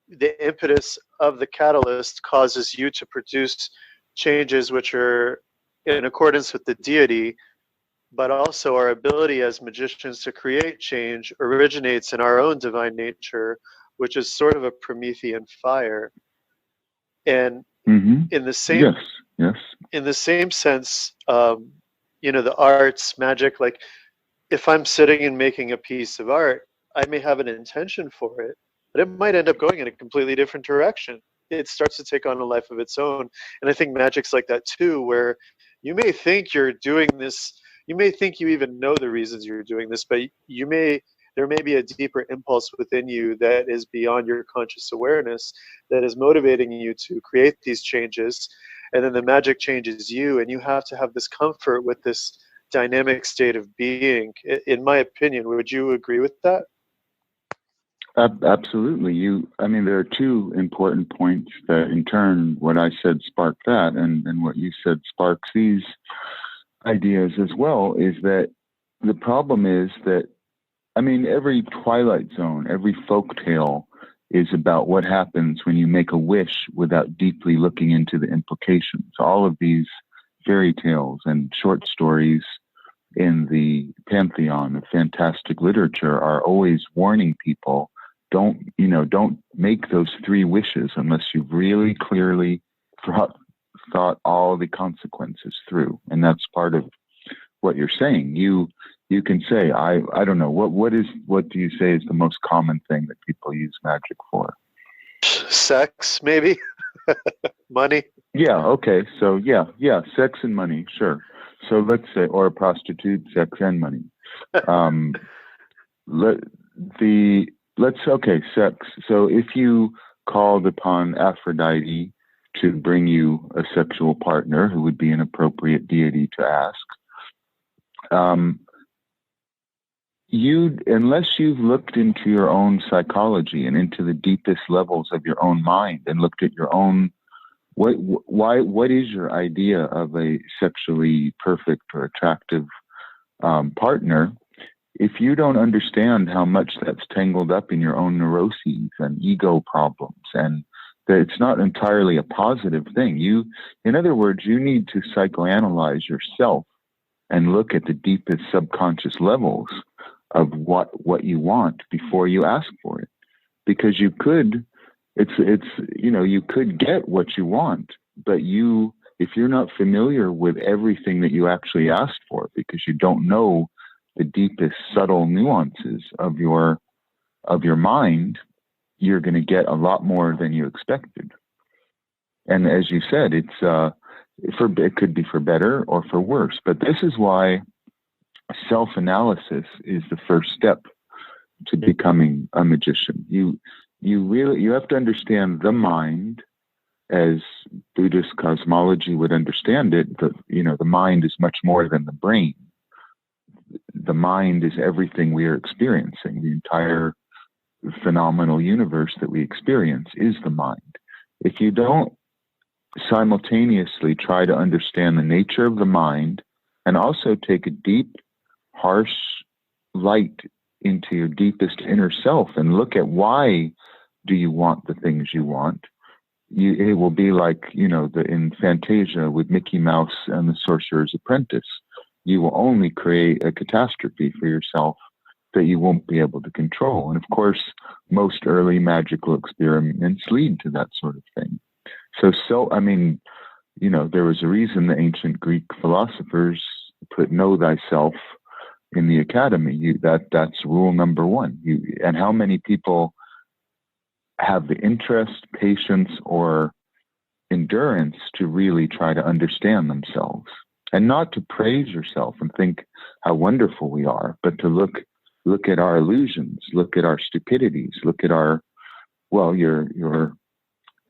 the impetus of the catalyst causes you to produce changes which are in accordance with the deity, but also our ability as magicians to create change originates in our own divine nature, which is sort of a Promethean fire. And in the same in the same sense, the arts, magic, like if I'm sitting and making a piece of art, I may have an intention for it, but it might end up going in a completely different direction. It starts to take on a life of its own. And I think magic's like that too, where you may think you're doing this, you may think you even know the reasons you're doing this, but there may be a deeper impulse within you that is beyond your conscious awareness that is motivating you to create these changes. And then the magic changes you, and you have to have this comfort with this dynamic state of being. In my opinion, would you agree with that? Absolutely. There are two important points that in turn, what I said sparked that, and what you said sparks these ideas as well, is that the problem is that, every Twilight Zone, every folktale is about what happens when you make a wish without deeply looking into the implications. All of these fairy tales and short stories in the pantheon of fantastic literature are always warning people, don't make those three wishes unless you've really clearly thought all the consequences through. And that's part of what you're saying. You can say, I don't know, what do you say is the most common thing that people use magic for? Sex, maybe? Money? Yeah, okay. So yeah, sex and money, sure. So let's say, or a prostitute, sex and money. Sex. So if you called upon Aphrodite to bring you a sexual partner who would be an appropriate deity to ask, unless you've looked into your own psychology and into the deepest levels of your own mind and looked at your own, what is your idea of a sexually perfect or attractive partner? If you don't understand how much that's tangled up in your own neuroses and ego problems, and that it's not entirely a positive thing, in other words, you need to psychoanalyze yourself and look at the deepest subconscious levels of what you want before you ask for it, because you could get what you want, but if you're not familiar with everything that you actually asked for, because you don't know the deepest subtle nuances of your mind, you're going to get a lot more than you expected. And as you said, it could be for better or for worse. But this is why self-analysis is the first step to becoming a magician. You have to understand the mind as Buddhist cosmology would understand it, the mind is much more than the brain. The mind is everything we are experiencing. The entire phenomenal universe that we experience is the mind. If you don't simultaneously try to understand the nature of the mind and also take a deep, harsh light into your deepest inner self and look at why do you want the things you want, it will be like, in Fantasia with Mickey Mouse and the Sorcerer's Apprentice. You will only create a catastrophe for yourself that you won't be able to control. And of course, most early magical experiments lead to that sort of thing. There was a reason the ancient Greek philosophers put know thyself in the academy. That's rule number one. And how many people have the interest, patience, or endurance to really try to understand themselves, and not to praise yourself and think how wonderful we are, but to look at our illusions, look at our stupidities, look at your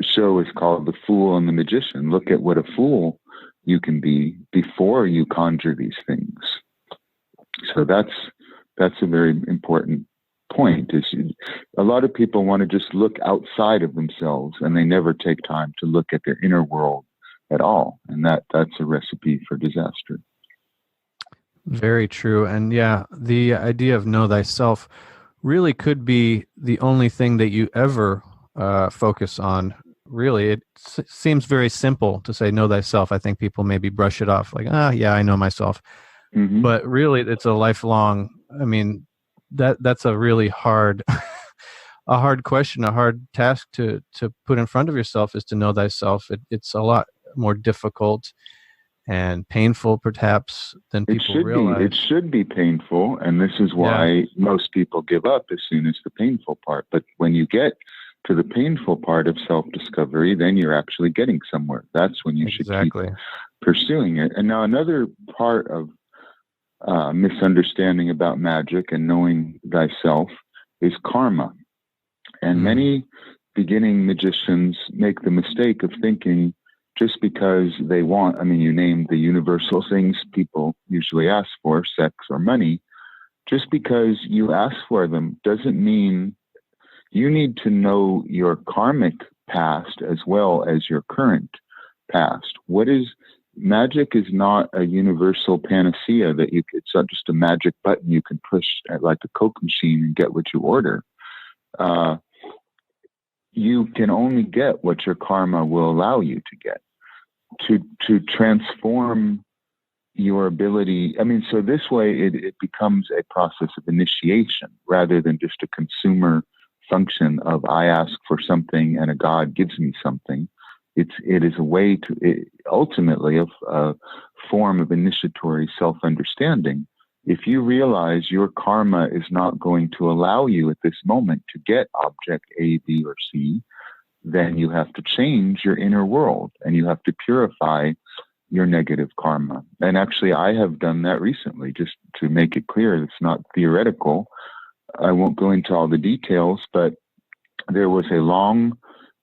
show is called The Fool and the Magician. Look at what a fool you can be before you conjure these things. So that's a very important point. Is a lot of people want to just look outside of themselves, and they never take time to look at their inner world at all. And that's a recipe for disaster. Very true. And yeah, the idea of know thyself really could be the only thing that you ever focus on. Really, it seems very simple to say know thyself. I think people maybe brush it off like, yeah, I know myself. Mm-hmm. But really, it's a lifelong, that's a really hard, a hard question, a hard task to put in front of yourself, is to know thyself. It's a lot more difficult and painful, perhaps, than people realize. It should be painful, and this is why most people give up as soon as the painful part. But when you get to the painful part of self-discovery, then you're actually getting somewhere. That's when you should keep pursuing it. And now another part of misunderstanding about magic and knowing thyself is karma. And many beginning magicians make the mistake of thinking just because they want, you named the universal things people usually ask for, sex or money, just because you ask for them doesn't mean you need to know your karmic past as well as your current past. Magic is not a universal panacea that it's not just a magic button you can push at like a Coke machine and get what you order. You can only get what your karma will allow you to get. To transform your ability, so this way it becomes a process of initiation rather than just a consumer function of I ask for something and a God gives me something. It is a way to ultimately a form of initiatory self-understanding. If you realize your karma is not going to allow you at this moment to get object A, B, or C, then you have to change your inner world and you have to purify your negative karma. And actually, I have done that recently, just to make it clear. It's not theoretical. I won't go into all the details, but there was a long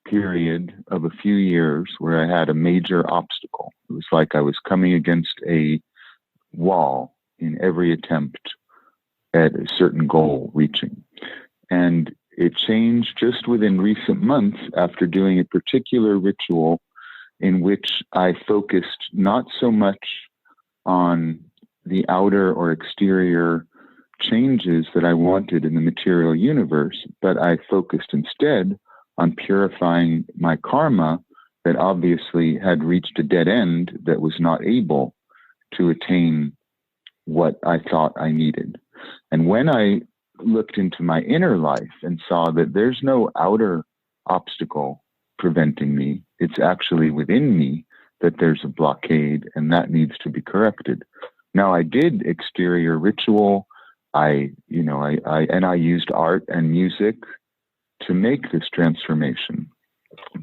period of a few years where I had a major obstacle. It was like I was coming against a wall in every attempt at a certain goal reaching. And it changed just within recent months after doing a particular ritual in which I focused not so much on the outer or exterior changes that I wanted in the material universe, but I focused instead on purifying my karma that obviously had reached a dead end that was not able to attain what I thought I needed. And when I looked into my inner life and saw that there's no outer obstacle preventing me, it's actually within me that there's a blockade, and that needs to be corrected. Now, I did exterior ritual. I used art and music to make this transformation.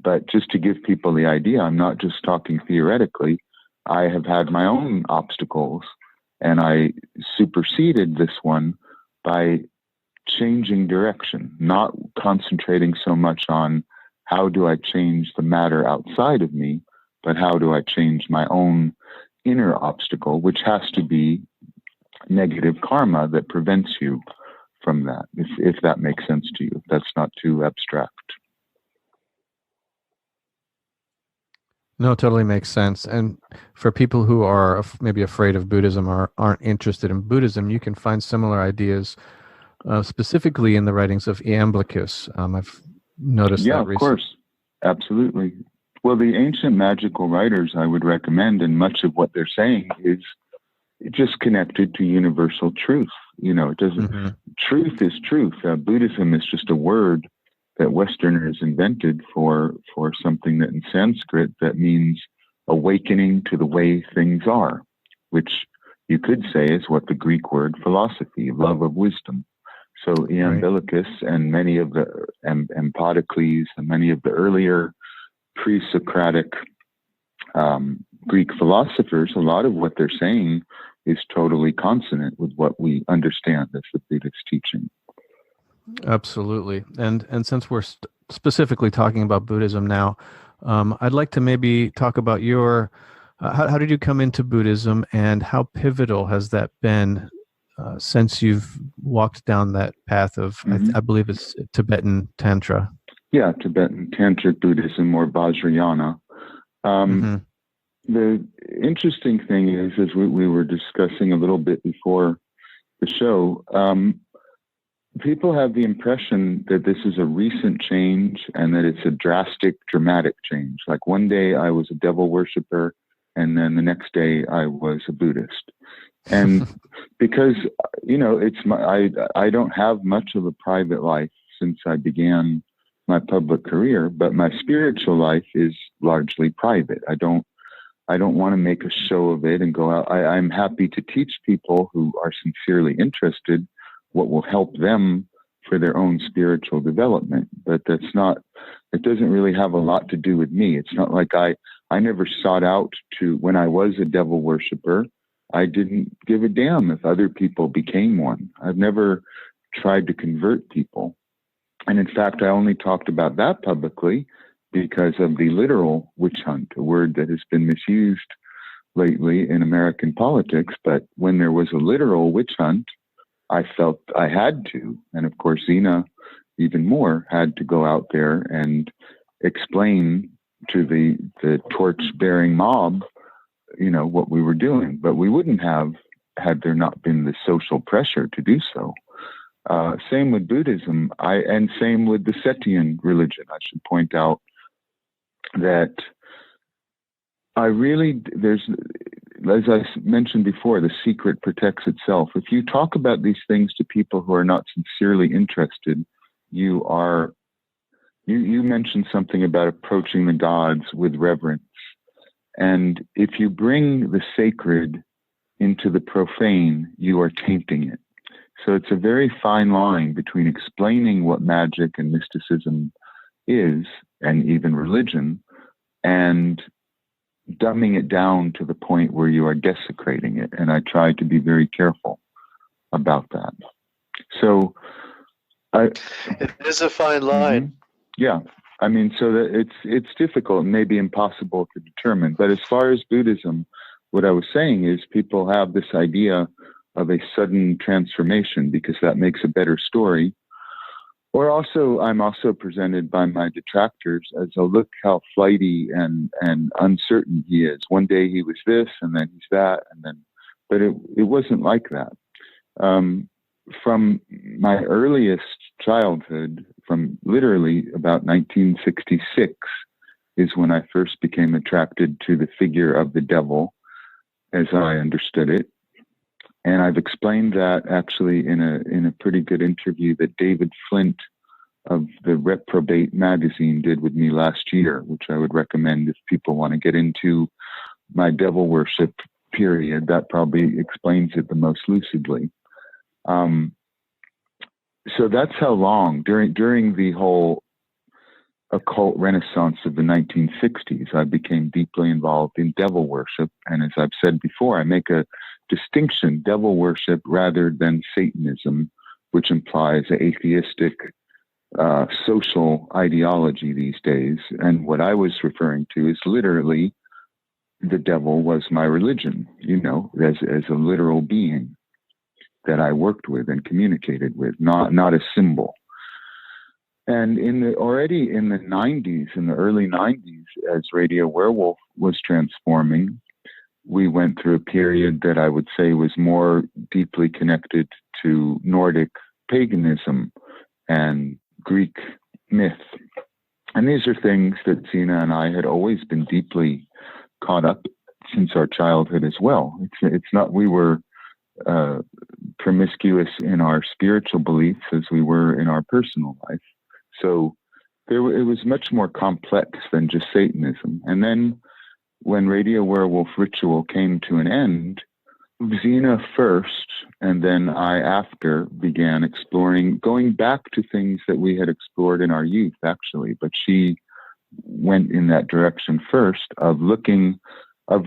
But just to give people the idea, I'm not just talking theoretically. I have had my own obstacles, and I superseded this one by changing direction, not concentrating so much on how do I change the matter outside of me, but how do I change my own inner obstacle, which has to be negative karma that prevents you from that, if that makes sense to you, if that's not too abstract. No, totally makes sense. And for people who are maybe afraid of Buddhism or aren't interested in Buddhism, you can find similar ideas, specifically in the writings of Iamblichus. I've noticed that recently. Of course. Absolutely. Well, the ancient magical writers I would recommend, and much of what they're saying is just connected to universal truth. It doesn't, truth is truth. Buddhism is just a word that Westerners invented for something that in Sanskrit that means awakening to the way things are, which you could say is what the Greek word philosophy, love of wisdom. So Iamblichus and many of the Empedocles and many of the earlier pre-Socratic Greek philosophers, a lot of what they're saying is totally consonant with what we understand as the Buddhist teaching. Absolutely. And since we're specifically talking about Buddhism now, I'd like to maybe talk about your, how did you come into Buddhism, and how pivotal has that been since you've walked down that path of, I believe it's Tibetan Tantra? Yeah, Tibetan Tantric Buddhism, or Vajrayana. The interesting thing is, as we were discussing a little bit before the show, people have the impression that this is a recent change and that it's a drastic, dramatic change. Like one day I was a devil worshiper, and then the next day I was a Buddhist. And because, I don't have much of a private life since I began my public career, but my spiritual life is largely private. I don't want to make a show of it and go out. I'm happy to teach people who are sincerely interested what will help them for their own spiritual development. But it doesn't really have a lot to do with me. It's not like I never sought out to, when I was a devil worshiper, I didn't give a damn if other people became one. I've never tried to convert people. And in fact, I only talked about that publicly because of the literal witch hunt, a word that has been misused lately in American politics. But when there was a literal witch hunt, I felt I had to. And of course, Zena, even more, had to go out there and explain to the torch-bearing mob, what we were doing. But we wouldn't have had there not been the social pressure to do so. Same with Buddhism, and same with the Setian religion. I should point out that there's, as I mentioned before, the secret protects itself. If you talk about these things to people who are not sincerely interested, you mentioned something about approaching the gods with reverence. And if you bring the sacred into the profane, you are tainting it. So it's a very fine line between explaining what magic and mysticism is, and even religion, and dumbing it down to the point where you are desecrating it. And I try to be very careful about that. So it is a fine line. Yeah. I mean, so that it's difficult and maybe impossible to determine. But as far as Buddhism, what I was saying is people have this idea of a sudden transformation because that makes a better story. Or also, I'm also presented by my detractors as, oh, look how flighty and uncertain he is. One day he was this, and then he's that, but it wasn't like that. From my earliest childhood, from literally about 1966, is when I first became attracted to the figure of the devil, as I understood it. And I've explained that actually in a pretty good interview that David Flint of the Reprobate magazine did with me last year, which I would recommend if people want to get into my devil worship period. That probably explains it the most lucidly. So that's how long, during the whole occult renaissance of the 1960s, I became deeply involved in devil worship. And as I've said before, I make a distinction, devil worship rather than Satanism, which implies an atheistic social ideology these days. And what I was referring to is literally the devil was my religion, as a literal being that I worked with and communicated with, not a symbol. And already in the 90s, in the early 90s, as Radio Werewolf was transforming, we went through a period that I would say was more deeply connected to Nordic paganism and Greek myth. And these are things that Zena and I had always been deeply caught up since our childhood as well. It's not we were promiscuous in our spiritual beliefs as we were in our personal life. So it was much more complex than just Satanism. And then when Radio Werewolf Ritual came to an end, Zena first, and then I after, began exploring, going back to things that we had explored in our youth, actually. But she went in that direction first of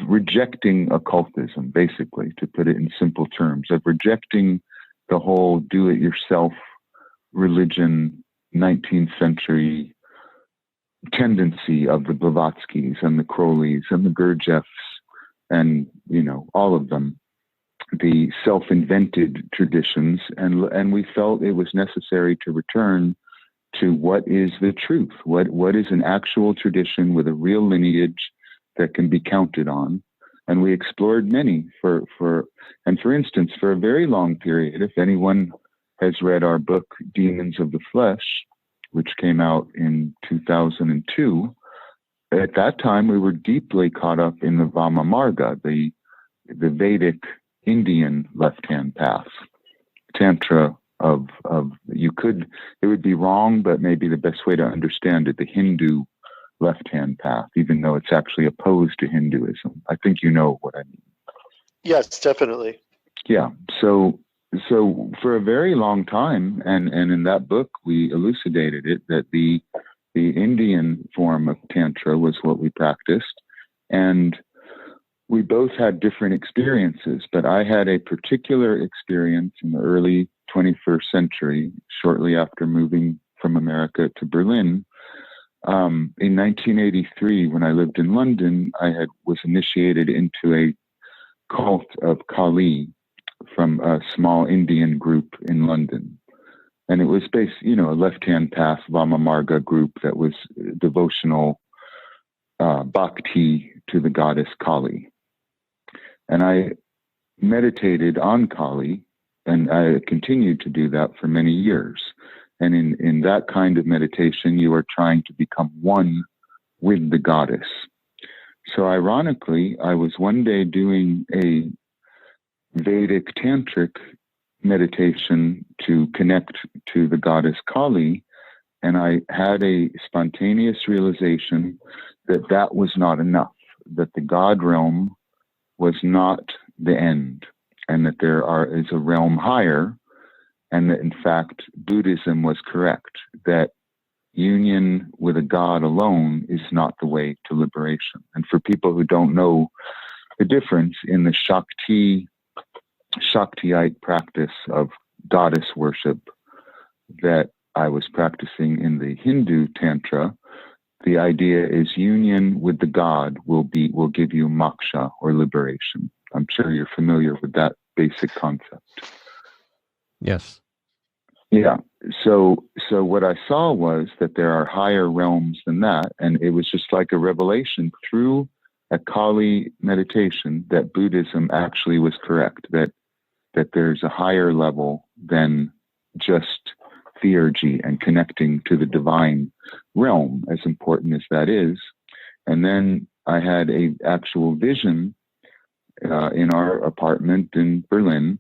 rejecting occultism, basically, to put it in simple terms, of rejecting the whole do-it-yourself religion, 19th century tendency of the Blavatskys and the Crowleys and the Gurdjieffs and, all of them, the self-invented traditions. And we felt it was necessary to return to what is the truth, what is an actual tradition with a real lineage that can be counted on. And we explored many for instance, for a very long period, if anyone has read our book, Demons of the Flesh, which came out in 2002, at that time we were deeply caught up in the Vama Marga, the Vedic Indian left-hand path, Tantra it would be wrong, but maybe the best way to understand it, the Hindu left-hand path, even though it's actually opposed to Hinduism. I think you know what I mean. Yes, definitely. Yeah. So for a very long time, and in that book we elucidated it, that the Indian form of Tantra was what we practiced, and we both had different experiences, but I had a particular experience in the early 21st century, shortly after moving from America to Berlin. In 1983, when I lived in London, I was initiated into a cult of Kali from a small Indian group in London. And it was a left-hand path Vama Marga group that was devotional bhakti to the goddess Kali. And I meditated on Kali, and I continued to do that for many years. And in that kind of meditation, you are trying to become one with the goddess. So ironically, I was one day doing a Vedic tantric meditation to connect to the goddess Kali, and I had a spontaneous realization that was not enough, that the God realm was not the end, and that there is a realm higher, and that in fact Buddhism was correct, that union with a God alone is not the way to liberation. And for people who don't know the difference in the Shaktiite practice of goddess worship that I was practicing in the Hindu Tantra, the idea is union with the God will give you moksha, or liberation. I'm sure you're familiar with that basic concept. Yes. Yeah. So what I saw was that there are higher realms than that, and it was just like a revelation through a Kali meditation that Buddhism actually was correct, that there's a higher level than just theurgy and connecting to the divine realm, as important as that is. And then I had an actual vision in our apartment in Berlin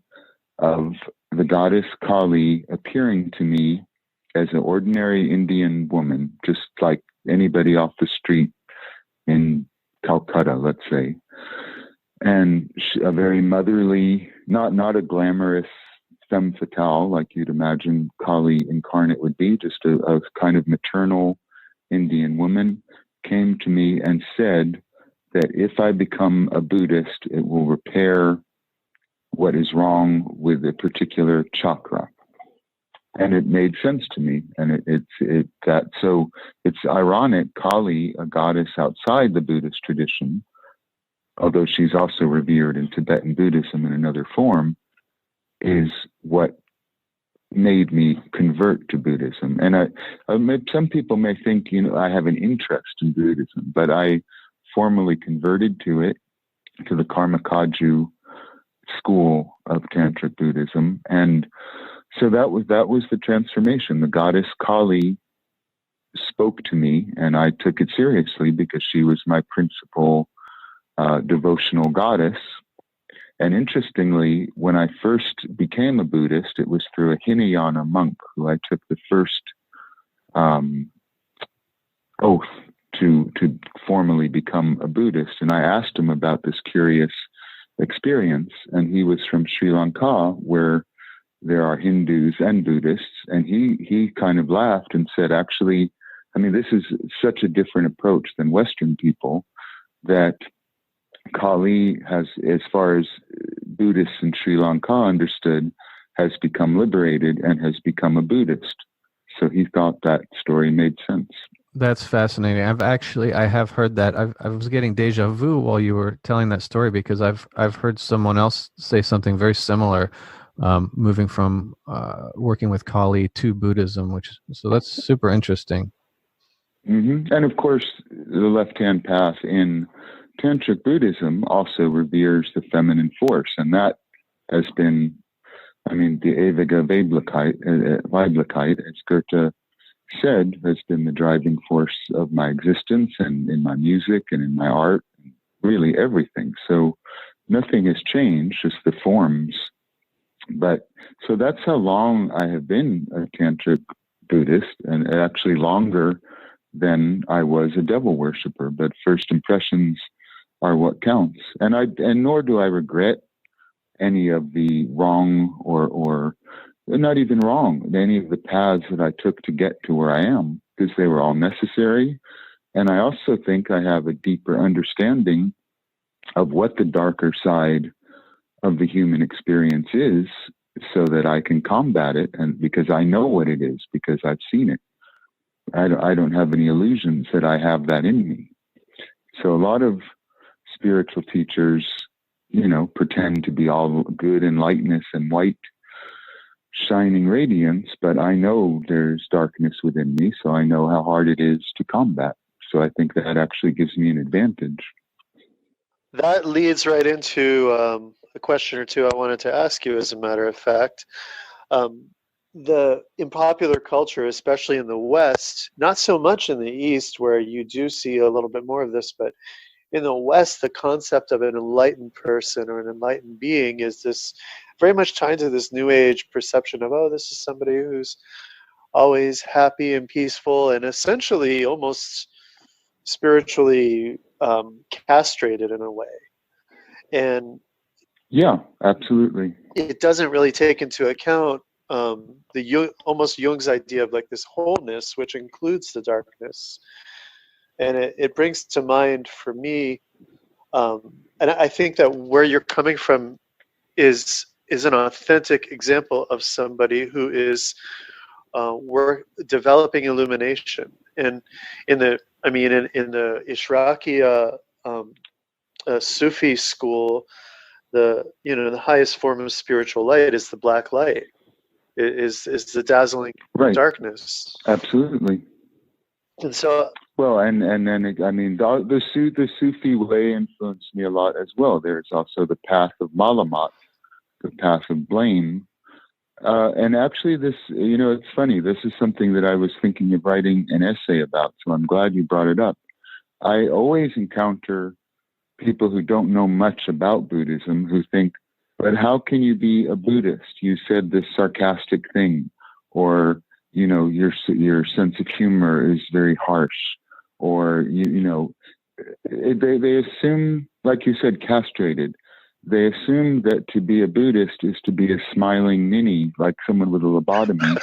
of the goddess Kali appearing to me as an ordinary Indian woman, just like anybody off the street in Calcutta, let's say. And a very motherly, not a glamorous femme fatale like you'd imagine Kali incarnate would be, just a kind of maternal Indian woman, came to me and said that if I become a Buddhist, it will repair what is wrong with a particular chakra. And it made sense to me. And so it's ironic, Kali, a goddess outside the Buddhist tradition, although she's also revered in Tibetan Buddhism in another form, is what made me convert to Buddhism. And some people may think, I have an interest in Buddhism, but I formally converted to the Karma-Kagyu school of Tantric Buddhism. And so that was the transformation. The goddess Kali spoke to me, and I took it seriously because she was my principal devotional goddess. And interestingly, when I first became a Buddhist, it was through a Hinayana monk who I took the first oath to formally become a Buddhist. And I asked him about this curious experience, and he was from Sri Lanka, where there are Hindus and Buddhists, and he kind of laughed and said, actually, this is such a different approach than Western people, that Kali has, as far as Buddhists in Sri Lanka understood, has become liberated and has become a Buddhist. So he thought that story made sense. That's fascinating. I have heard that. I was getting deja vu while you were telling that story, because I've heard someone else say something very similar, moving from working with Kali to Buddhism, so that's super interesting. Mm-hmm. And of course, the left-hand path in Tantric Buddhism also reveres the feminine force, and that has been, the Ewiger Weiblichkeit, as Goethe said, has been the driving force of my existence and in my music and in my art, and really everything. So nothing has changed, just the forms. But so that's how long I have been a Tantric Buddhist, and actually longer than I was a devil worshiper. But first impressions are what counts. And nor do I regret any of the wrong or not even wrong, any of the paths that I took to get to where I am, because they were all necessary. And I also think I have a deeper understanding of what the darker side of the human experience is, so that I can combat it, and because I know what it is, because I've seen it. I don't have any illusions that I have that in me. So a lot of spiritual teachers, pretend to be all good and lightness and white, shining radiance, but I know there's darkness within me, so I know how hard it is to combat. So I think that actually gives me an advantage. That leads right into a question or two I wanted to ask you, as a matter of fact. In popular culture, especially in the West, not so much in the East, where you do see a little bit more of this, but in the West, the concept of an enlightened person or an enlightened being is this very much tied to this New Age perception of, this is somebody who's always happy and peaceful and essentially almost spiritually castrated in a way. And yeah, absolutely. It doesn't really take into account almost Jung's idea of like this wholeness, which includes the darkness. And it brings to mind for me, and I think that where you're coming from is an authentic example of somebody who is developing illumination. And in the Ishraqiya Sufi school, the highest form of spiritual light is the black light. Is the dazzling darkness. Absolutely. And so, well, and then the Sufi way influenced me a lot as well. There's also the path of Malamat, the path of blame, and actually, this it's funny. This is something that I was thinking of writing an essay about. So I'm glad you brought it up. I always encounter people who don't know much about Buddhism who think, but how can you be a Buddhist? You said this sarcastic thing, or your sense of humor is very harsh, or they assume, like you said, castrated. They assume that to be a Buddhist is to be a smiling ninny, like someone with a lobotomy.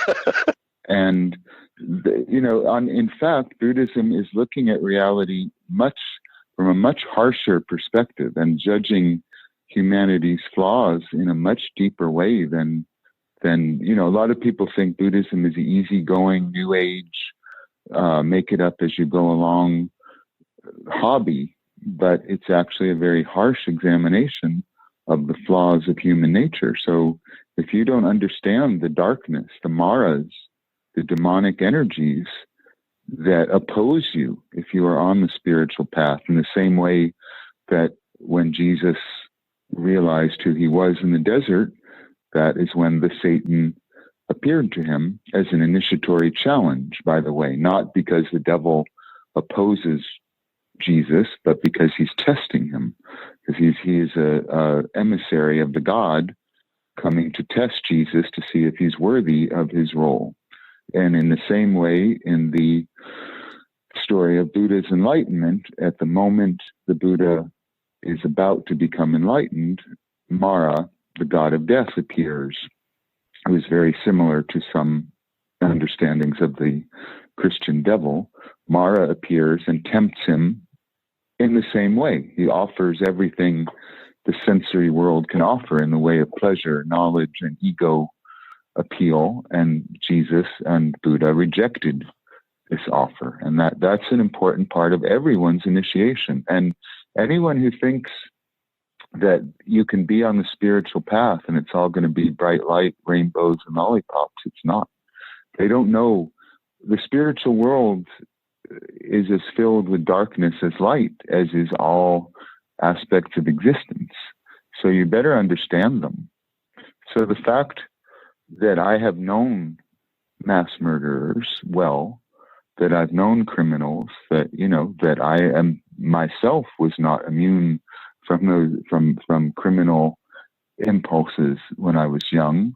And in fact, Buddhism is looking at reality from a much harsher perspective and judging humanity's flaws in a much deeper way than then, you know, a lot of people think Buddhism is the easygoing, new age, make it up as you go along hobby, but it's actually a very harsh examination of the flaws of human nature. So if you don't understand the darkness, the maras, the demonic energies that oppose you if you are on the spiritual path, in the same way that when Jesus realized who he was in the desert, that is when the Satan appeared to him as an initiatory challenge, by the way, not because the devil opposes Jesus, but because he's testing him, because he is a emissary of the God coming to test Jesus to see if he's worthy of his role. And in the same way, in the story of Buddha's enlightenment, at the moment the Buddha is about to become enlightened, Mara, the god of death, appears. It was very similar to some understandings of the Christian devil. Mara appears and tempts him in the same way. He offers everything the sensory world can offer in the way of pleasure, knowledge, and ego appeal, and Jesus and Buddha rejected this offer. And that's an important part of everyone's initiation. And anyone who thinks that you can be on the spiritual path and it's all going to be bright light, rainbows, and lollipops, it's not. They don't know. The spiritual world is as filled with darkness as light, as is all aspects of existence. So you better understand them. So the fact that I have known mass murderers well, that I've known criminals, that, you know, that I am myself was not immune from criminal impulses when I was young,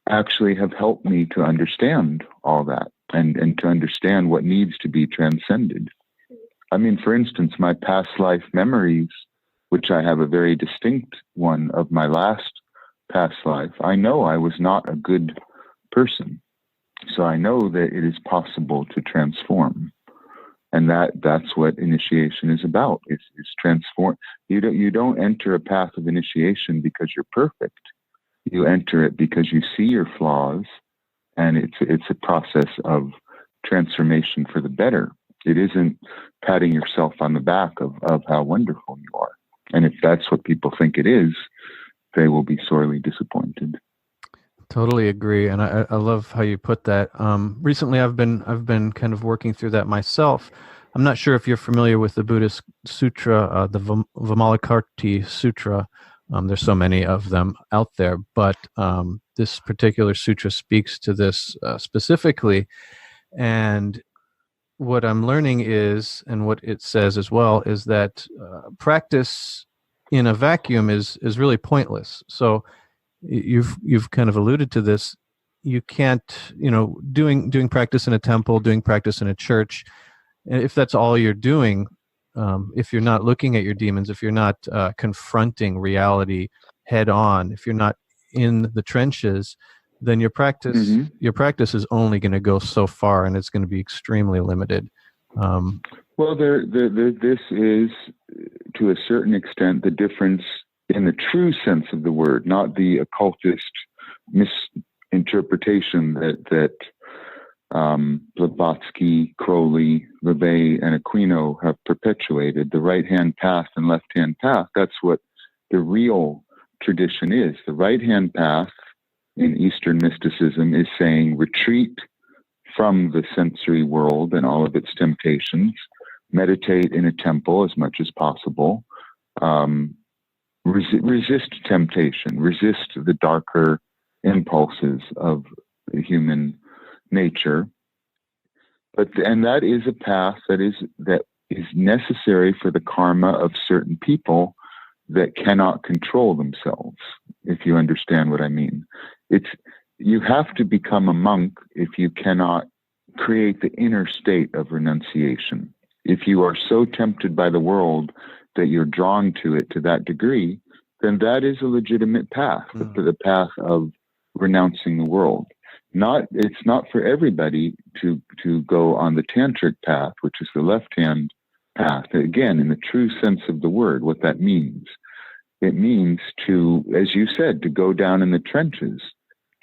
actually have helped me to understand all that and to understand what needs to be transcended. I mean, for instance, my past life memories, which I have a very distinct one of my last past life, I know I was not a good person. So I know that it is possible to transform. And that's what initiation is about. It's transform. You don't enter a path of initiation because you're perfect. You enter it because you see your flaws, and it's a process of transformation for the better. It isn't patting yourself on the back of how wonderful you are. And if that's what people think it is, they will be sorely disappointed. Totally agree, and I love how you put that. Recently, I've been kind of working through that myself. I'm not sure if you're familiar with the Buddhist sutra, the Vimalakirti Sutra. There's so many of them out there, but this particular sutra speaks to this specifically. And what I'm learning is, and what it says as well, is that practice in a vacuum is really pointless. So you've kind of alluded to this. You can't, doing practice in a temple, doing practice in a church, if that's all you're doing, if you're not looking at your demons, if you're not confronting reality head on, if you're not in the trenches, then your practice is only going to go so far, and it's going to be extremely limited. Well, this is, to a certain extent, the difference in the true sense of the word, not the occultist misinterpretation that Blavatsky, Crowley, LaVey, and Aquino have perpetuated. The right-hand path and left-hand path, that's what the real tradition is. The right-hand path in Eastern mysticism is saying retreat from the sensory world and all of its temptations, meditate in a temple as much as possible, resist temptation, resist the darker impulses of the human nature. And that is a path that is necessary for the karma of certain people that cannot control themselves, if you understand what I mean. You have to become a monk if you cannot create the inner state of renunciation. If you are so tempted by the world that you're drawn to it to that degree, then that is a legitimate path, the path of renouncing the world. It's not for everybody to go on the tantric path, which is the left-hand path. Again, in the true sense of the word, what that means. It means to, as you said, to go down in the trenches,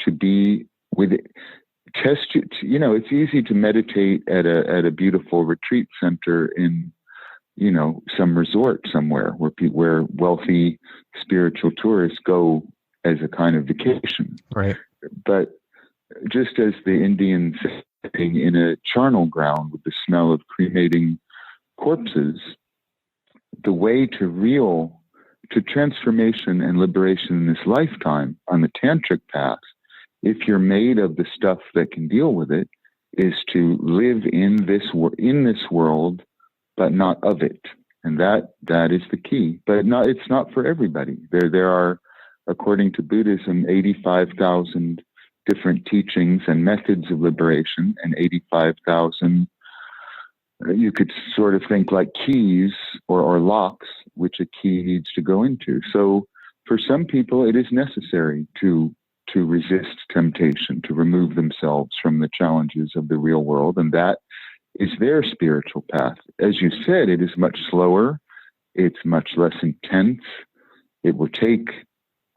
to be with it. It's easy to meditate at a beautiful retreat center in, some resort somewhere where wealthy spiritual tourists go as a kind of vacation. Right. But just as the Indians sitting in a charnel ground with the smell of cremating corpses, the way to transformation and liberation in this lifetime on the tantric path, if you're made of the stuff that can deal with it, is to live in this world, but not of it. And that is the key. But it's not for everybody. There are, according to Buddhism, 85,000 different teachings and methods of liberation, and 85,000, you could sort of think like keys or locks, which a key needs to go into. So for some people, it is necessary to resist temptation, to remove themselves from the challenges of the real world, and that is their spiritual path. As you said, it is much slower, it's much less intense. It will take,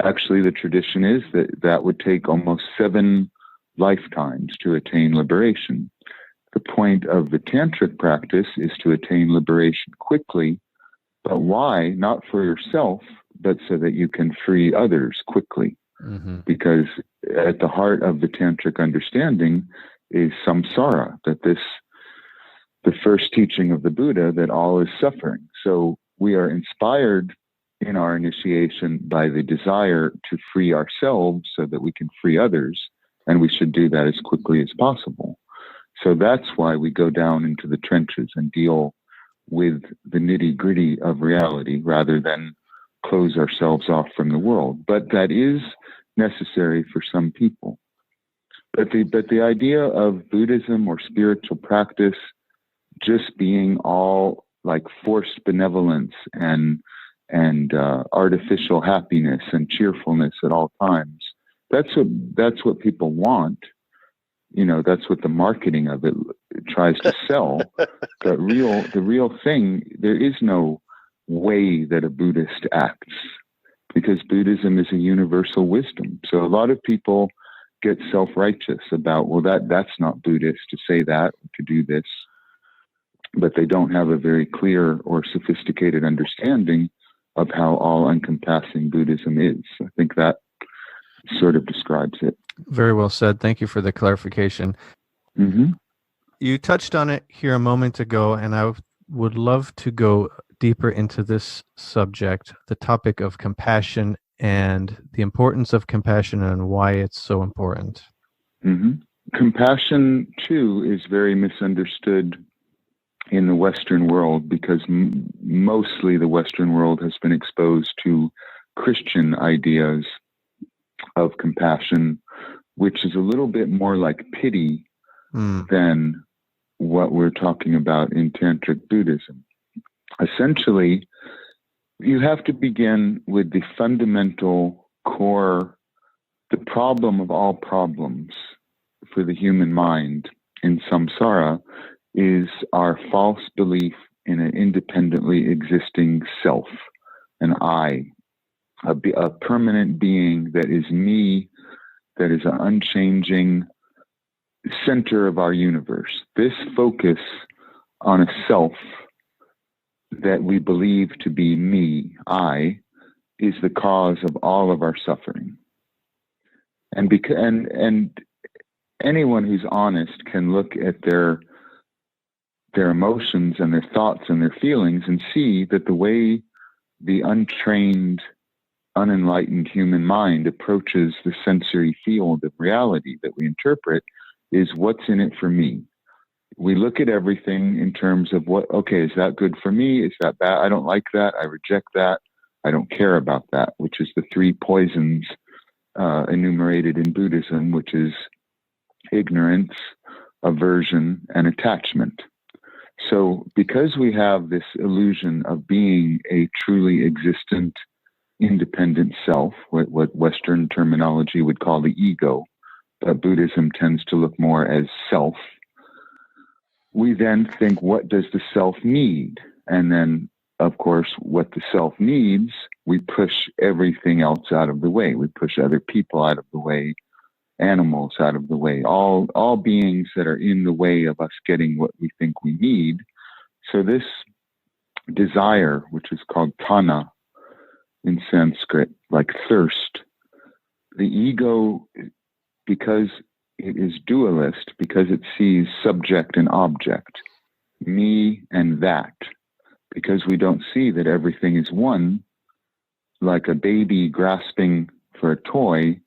actually the tradition is that would take almost 7 lifetimes to attain liberation. The point of the tantric practice is to attain liberation quickly, but why? Not for yourself, but so that you can free others quickly. Mm-hmm. Because at the heart of the tantric understanding is samsara, that the first teaching of the Buddha, that all is suffering. So we are inspired in our initiation by the desire to free ourselves so that we can free others, and we should do that as quickly as possible. So that's why we go down into the trenches and deal with the nitty-gritty of reality rather than close ourselves off from the world. But that is necessary for some people. But the idea of Buddhism or spiritual practice just being all like forced benevolence and artificial happiness and cheerfulness at all times, that's what people want. That's what the marketing of it tries to sell. The real thing, there is no way that a Buddhist acts, because Buddhism is a universal wisdom. So a lot of people get self-righteous about, well, that's not Buddhist to say that, to do this, but they don't have a very clear or sophisticated understanding of how all encompassing Buddhism is. I think that sort of describes it. Very well said. Thank you for the clarification. Mm-hmm. You touched on it here a moment ago, and I would love to go deeper into this subject, the topic of compassion and the importance of compassion and why it's so important. Mm-hmm. Compassion, too, is very misunderstood in the Western world, because mostly the Western world has been exposed to Christian ideas of compassion, which is a little bit more like pity than what we're talking about in Tantric Buddhism. Essentially, you have to begin with the fundamental core, the problem of all problems for the human mind in samsara is our false belief in an independently existing self, an I, a permanent being that is me, that is an unchanging center of our universe. This focus on a self that we believe to be me, I, is the cause of all of our suffering. And anyone who's honest can look at their emotions and their thoughts and their feelings and see that the way the untrained, unenlightened human mind approaches the sensory field of reality that we interpret is, what's in it for me? We look at everything in terms of is that good for me? Is that bad? I don't like that. I reject that. I don't care about that, which is the 3 poisons enumerated in Buddhism, which is ignorance, aversion, and attachment. So because we have this illusion of being a truly existent, independent self, what Western terminology would call the ego, but Buddhism tends to look more as self, we then think, what does the self need? And then, of course, what the self needs, we push everything else out of the way. We push other people out of the way. animals out of the way, all beings that are in the way of us getting what we think we need. So this desire, which is called tanha in Sanskrit, like thirst, the ego, because it is dualist, because it sees subject and object, me and that, because we don't see that everything is one, like a baby grasping for a toy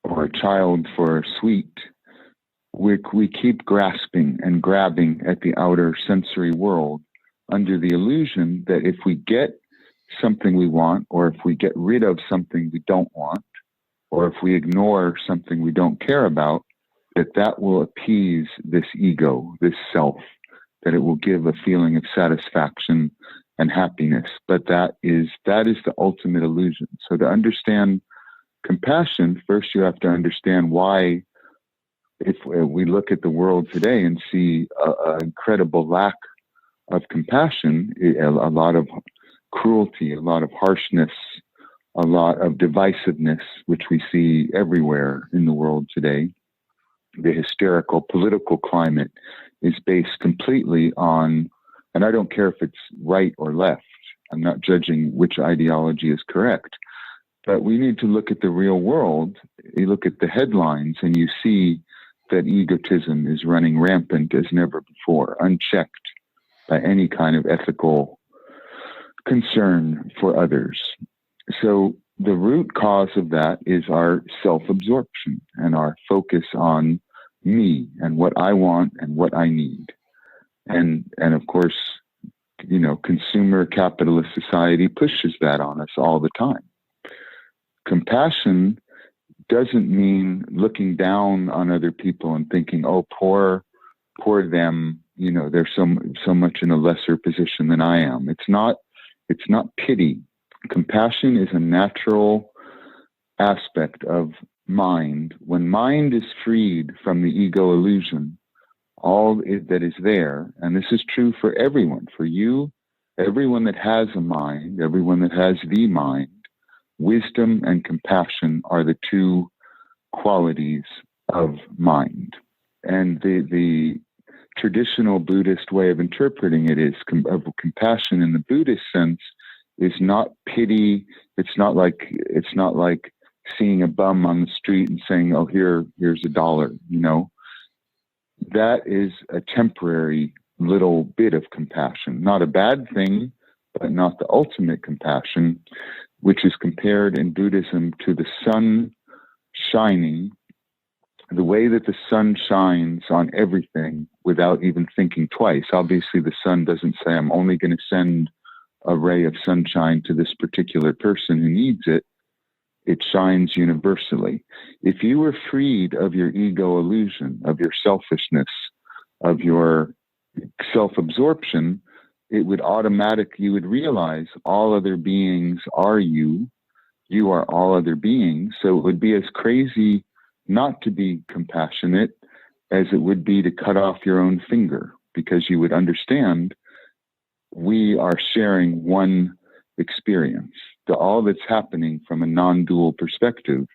or a child for a sweet, we keep grasping and grabbing at the outer sensory world under the illusion that if we get something we want, or if we get rid of something we don't want, or if we ignore something we don't care about, that will appease this ego, this self, that it will give a feeling of satisfaction and happiness. But that is the ultimate illusion. So to understand compassion, first you have to understand why, if we look at the world today and see an incredible lack of compassion, a lot of cruelty, a lot of harshness, a lot of divisiveness, which we see everywhere in the world today. The hysterical political climate is based completely on, and I don't care if it's right or left, I'm not judging which ideology is correct, but we need to look at the real world. You look at the headlines and you see that egotism is running rampant as never before, unchecked by any kind of ethical concern for others. So the root cause of that is our self-absorption and our focus on me and what I want and what I need. And of course, consumer capitalist society pushes that on us all the time. Compassion doesn't mean looking down on other people and thinking, oh, poor them, they're so much in a lesser position than I am. It's not pity. Compassion is a natural aspect of mind. When mind is freed from the ego illusion, all that is there, and this is true for everyone, for you, everyone that has a mind, everyone that has the mind, wisdom and compassion are the two qualities of mind. And the traditional Buddhist way of interpreting it is compassion in the Buddhist sense is not pity. It's not like seeing a bum on the street and saying, "Oh, here's $1." That is a temporary little bit of compassion, not a bad thing, but not the ultimate compassion, which is compared in Buddhism to the sun shining, the way that the sun shines on everything without even thinking twice. Obviously, the sun doesn't say, I'm only going to send a ray of sunshine to this particular person who needs it. It shines universally. If you were freed of your ego illusion, of your selfishness, of your self-absorption, you would realize all other beings are you. You are all other beings. So it would be as crazy not to be compassionate as it would be to cut off your own finger, because you would understand we are sharing one experience. All that's happening from a non-dual perspective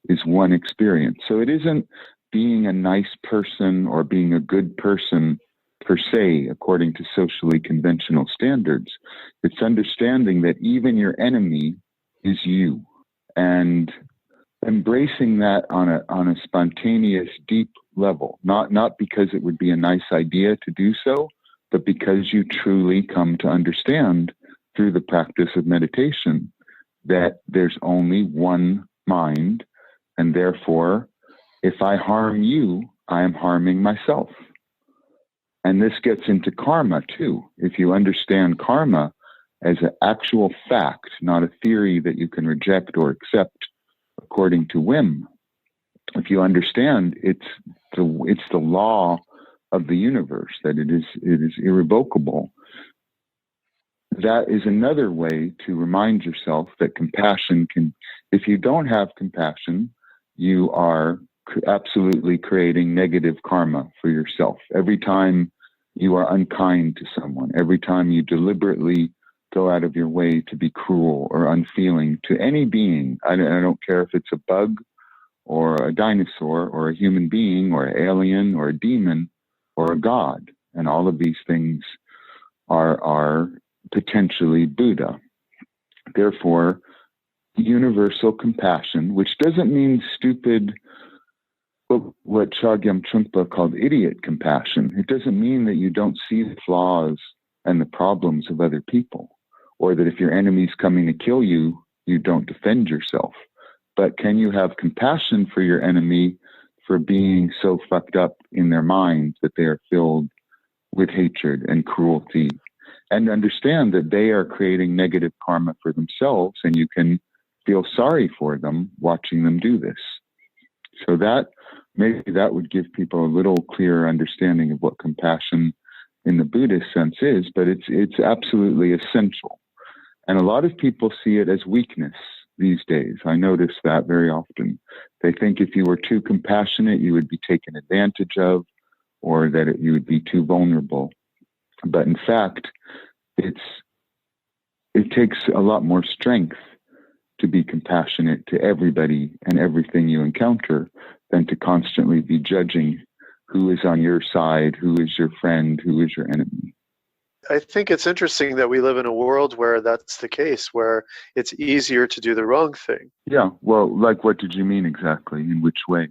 is one experience. So it isn't being a nice person or being a good person per se, according to socially conventional standards. It's understanding that even your enemy is you, and embracing that on a spontaneous, deep level, not because it would be a nice idea to do so, but because you truly come to understand through the practice of meditation that there's only one mind, and therefore, if I harm you, I am harming myself. And this gets into karma too. If you understand karma as an actual fact, not a theory that you can reject or accept according to whim, if you understand it's the law of the universe, that it is irrevocable, that is another way to remind yourself that compassion can, if you don't have compassion, you are absolutely creating negative karma for yourself. Every time you are unkind to someone, every time you deliberately go out of your way to be cruel or unfeeling to any being, I don't care if it's a bug or a dinosaur or a human being or an alien or a demon or a god. And all of these things are potentially Buddha. Therefore, universal compassion, which doesn't mean stupid, what Chogyam Trungpa called idiot compassion. It doesn't mean that you don't see the flaws and the problems of other people, or that if your enemy's coming to kill you, you don't defend yourself. But can you have compassion for your enemy for being so fucked up in their minds that they are filled with hatred and cruelty, and understand that they are creating negative karma for themselves, and you can feel sorry for them watching them do this. So that maybe that would give people a little clearer understanding of what compassion in the Buddhist sense is, but it's absolutely essential. And a lot of people see it as weakness these days. I notice that very often. They think if you were too compassionate, you would be taken advantage of, or that you would be too vulnerable. But in fact, it takes a lot more strength to be compassionate to everybody and everything you encounter than to constantly be judging who is on your side, who is your friend, who is your enemy. I think it's interesting that we live in a world where that's the case, where it's easier to do the wrong thing. Yeah, well, like what did you mean exactly? In which way?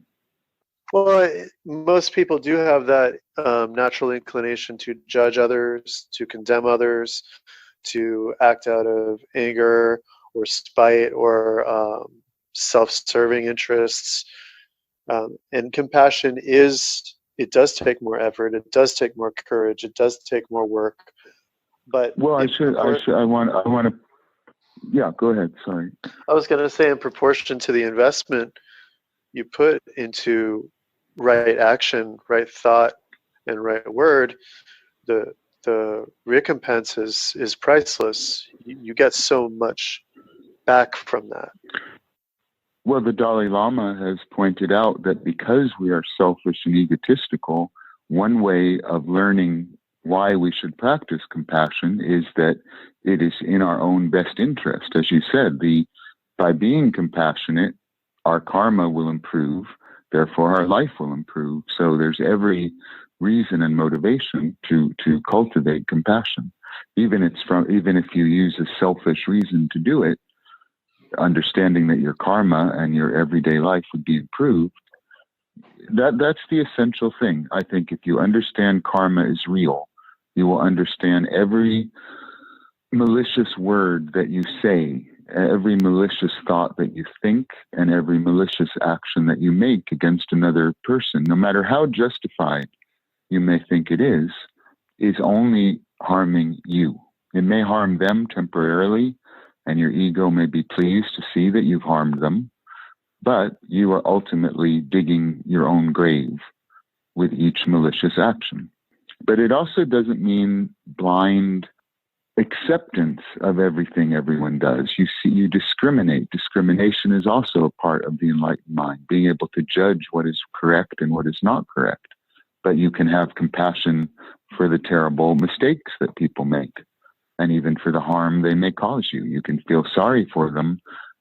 Well, most people do have that natural inclination to judge others, to condemn others, to act out of anger or spite or self-serving interests. And compassion it does take more effort, it does take more courage, it does take more work. But well, I want to. Yeah, go ahead. Sorry. I was going to say, in proportion to the investment you put into right action, right thought, and right word, the recompense is priceless. You get so much back from that. Well, the Dalai Lama has pointed out that because we are selfish and egotistical, one way of learning why we should practice compassion is that it is in our own best interest. As you said, by being compassionate, our karma will improve, therefore our life will improve. So there's every reason and motivation to cultivate compassion. Even if you use a selfish reason to do it, understanding that your karma and your everyday life would be improved, that's the essential thing. I think if you understand karma is real, you will understand every malicious word that you say, every malicious thought that you think, and every malicious action that you make against another person, no matter how justified you may think it is only harming you. It may harm them temporarily, and your ego may be pleased to see that you've harmed them, but you are ultimately digging your own grave with each malicious action. But it also doesn't mean blind acceptance of everything everyone does. You discriminate. Discrimination is also a part of the enlightened mind, being able to judge what is correct and what is not correct. But you can have compassion for the terrible mistakes that people make, and even for the harm they may cause you. You can feel sorry for them,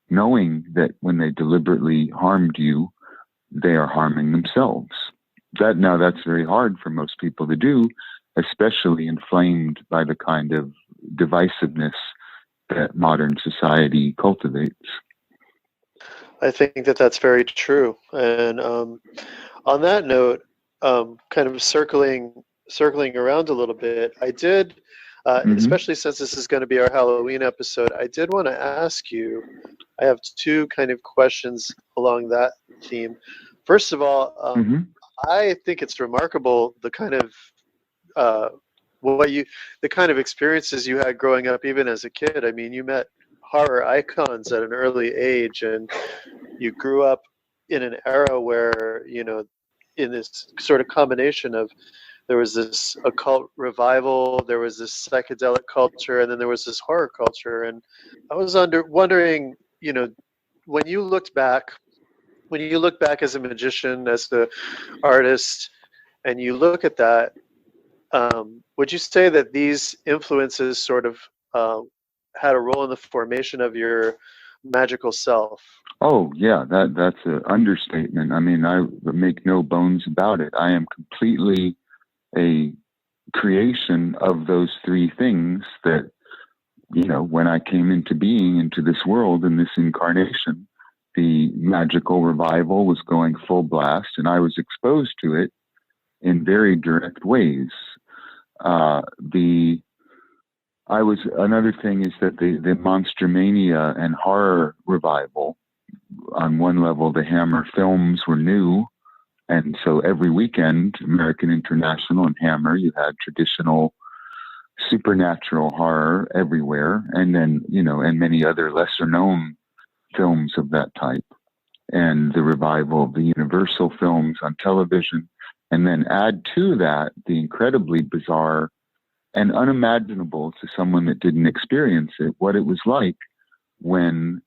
knowing that when they deliberately harmed you, they are harming themselves. That's very hard for most people to do, especially inflamed by the kind of divisiveness that modern society cultivates. I think that's very true. And on that note, kind of circling around a little bit, I did, especially since this is going to be our Halloween episode, I did want to ask you, I have two kind of questions along that theme. First of all, I think it's remarkable the kind of the kind of experiences you had growing up, even as a kid. I mean, you met horror icons at an early age, and you grew up in an era where, in this sort of combination of, there was this occult revival, there was this psychedelic culture, and then there was this horror culture. And I was wondering, when you look back as a magician, as the artist, and you look at that, would you say that these influences sort of had a role in the formation of your magical self. Oh, yeah, that's an understatement. I mean, I make no bones about it. I am completely a creation of those three things that, when I came into being into this world, in this incarnation, the magical revival was going full blast, and I was exposed to it in very direct ways. Another thing is that the monster mania and horror revival, on one level, the Hammer films were new. And so every weekend, American International and Hammer, you had traditional supernatural horror everywhere. And then, and many other lesser known films of that type. And the revival of the Universal films on television. And then add to that the incredibly bizarre and unimaginable to someone that didn't experience it, what it was like when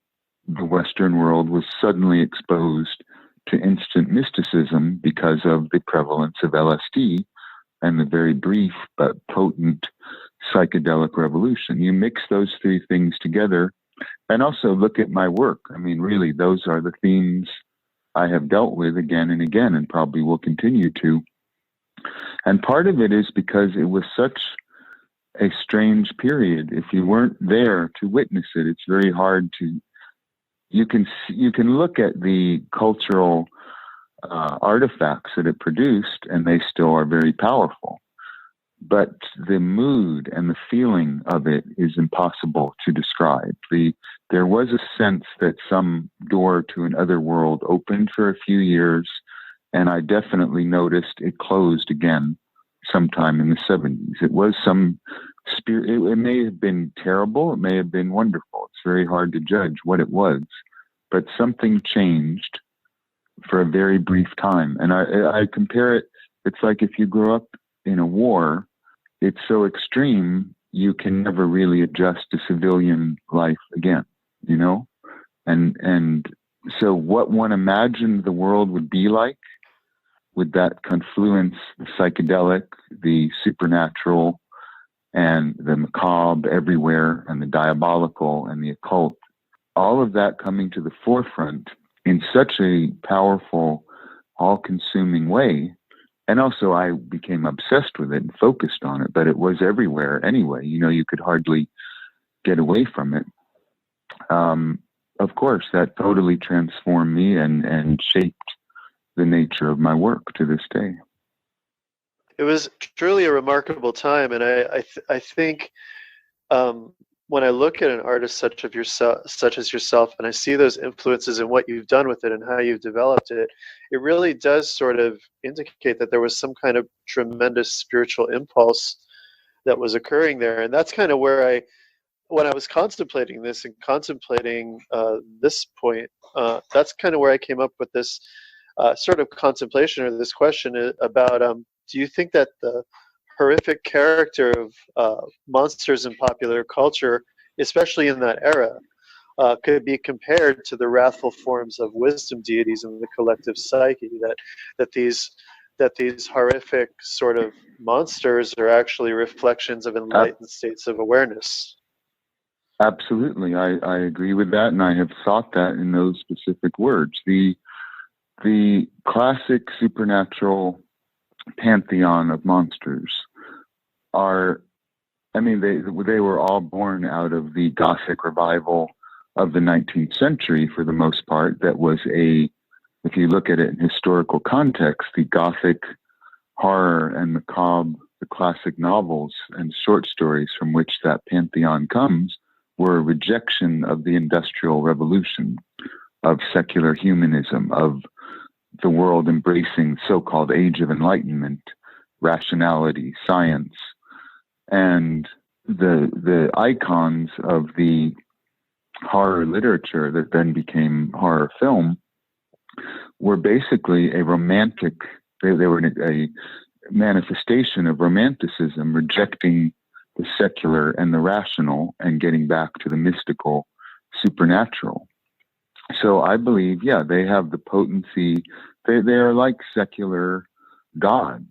the Western world was suddenly exposed to instant mysticism because of the prevalence of LSD and the very brief but potent psychedelic revolution. You mix those three things together and also look at my work. I mean, really, those are the themes I have dealt with again and again, and probably will continue to. And part of it is because it was such a strange period. If you weren't there to witness it, it's very hard to. You can look at the cultural artifacts that it produced, and they still are very powerful. But the mood and the feeling of it is impossible to describe. There was a sense that some door to another world opened for a few years, and I definitely noticed it closed again sometime in the 70s. It was some spirit. It may have been terrible. It may have been wonderful. It's very hard to judge what it was, but something changed for a very brief time. And I compare it. It's like if you grew up in a war, it's so extreme, you can never really adjust to civilian life again, And so what one imagined the world would be like with that confluence, the psychedelic, the supernatural, and the macabre everywhere, and the diabolical and the occult, all of that coming to the forefront in such a powerful, all-consuming way. And also I became obsessed with it and focused on it, but it was everywhere anyway. You could hardly get away from it. Of course, that totally transformed me and shaped the nature of my work to this day. It was truly a remarkable time, and I think when I look at an artist such as yourself, and I see those influences in what you've done with it and how you've developed it, it really does sort of indicate that there was some kind of tremendous spiritual impulse that was occurring there. And that's kind of where when I was contemplating this and contemplating this point, that's kind of where I came up with this sort of contemplation, or this question about, do you think that the horrific character of monsters in popular culture, especially in that era, could be compared to the wrathful forms of wisdom deities in the collective psyche, that these horrific sort of monsters are actually reflections of enlightened states of awareness? Absolutely. I agree with that, and I have thought that in those specific words. The classic supernatural pantheon of monsters they were all born out of the Gothic revival of the 19th century for the most part. That was if you look at it in historical context, the Gothic horror and macabre, the classic novels and short stories from which that pantheon comes, were a rejection of the Industrial Revolution, of secular humanism, of the world embracing so-called Age of Enlightenment, rationality, science. And the icons of the horror literature that then became horror film were basically a romantic, they were a manifestation of romanticism, rejecting the secular and the rational and getting back to the mystical, supernatural. So I believe, they have the potency. They are like secular gods.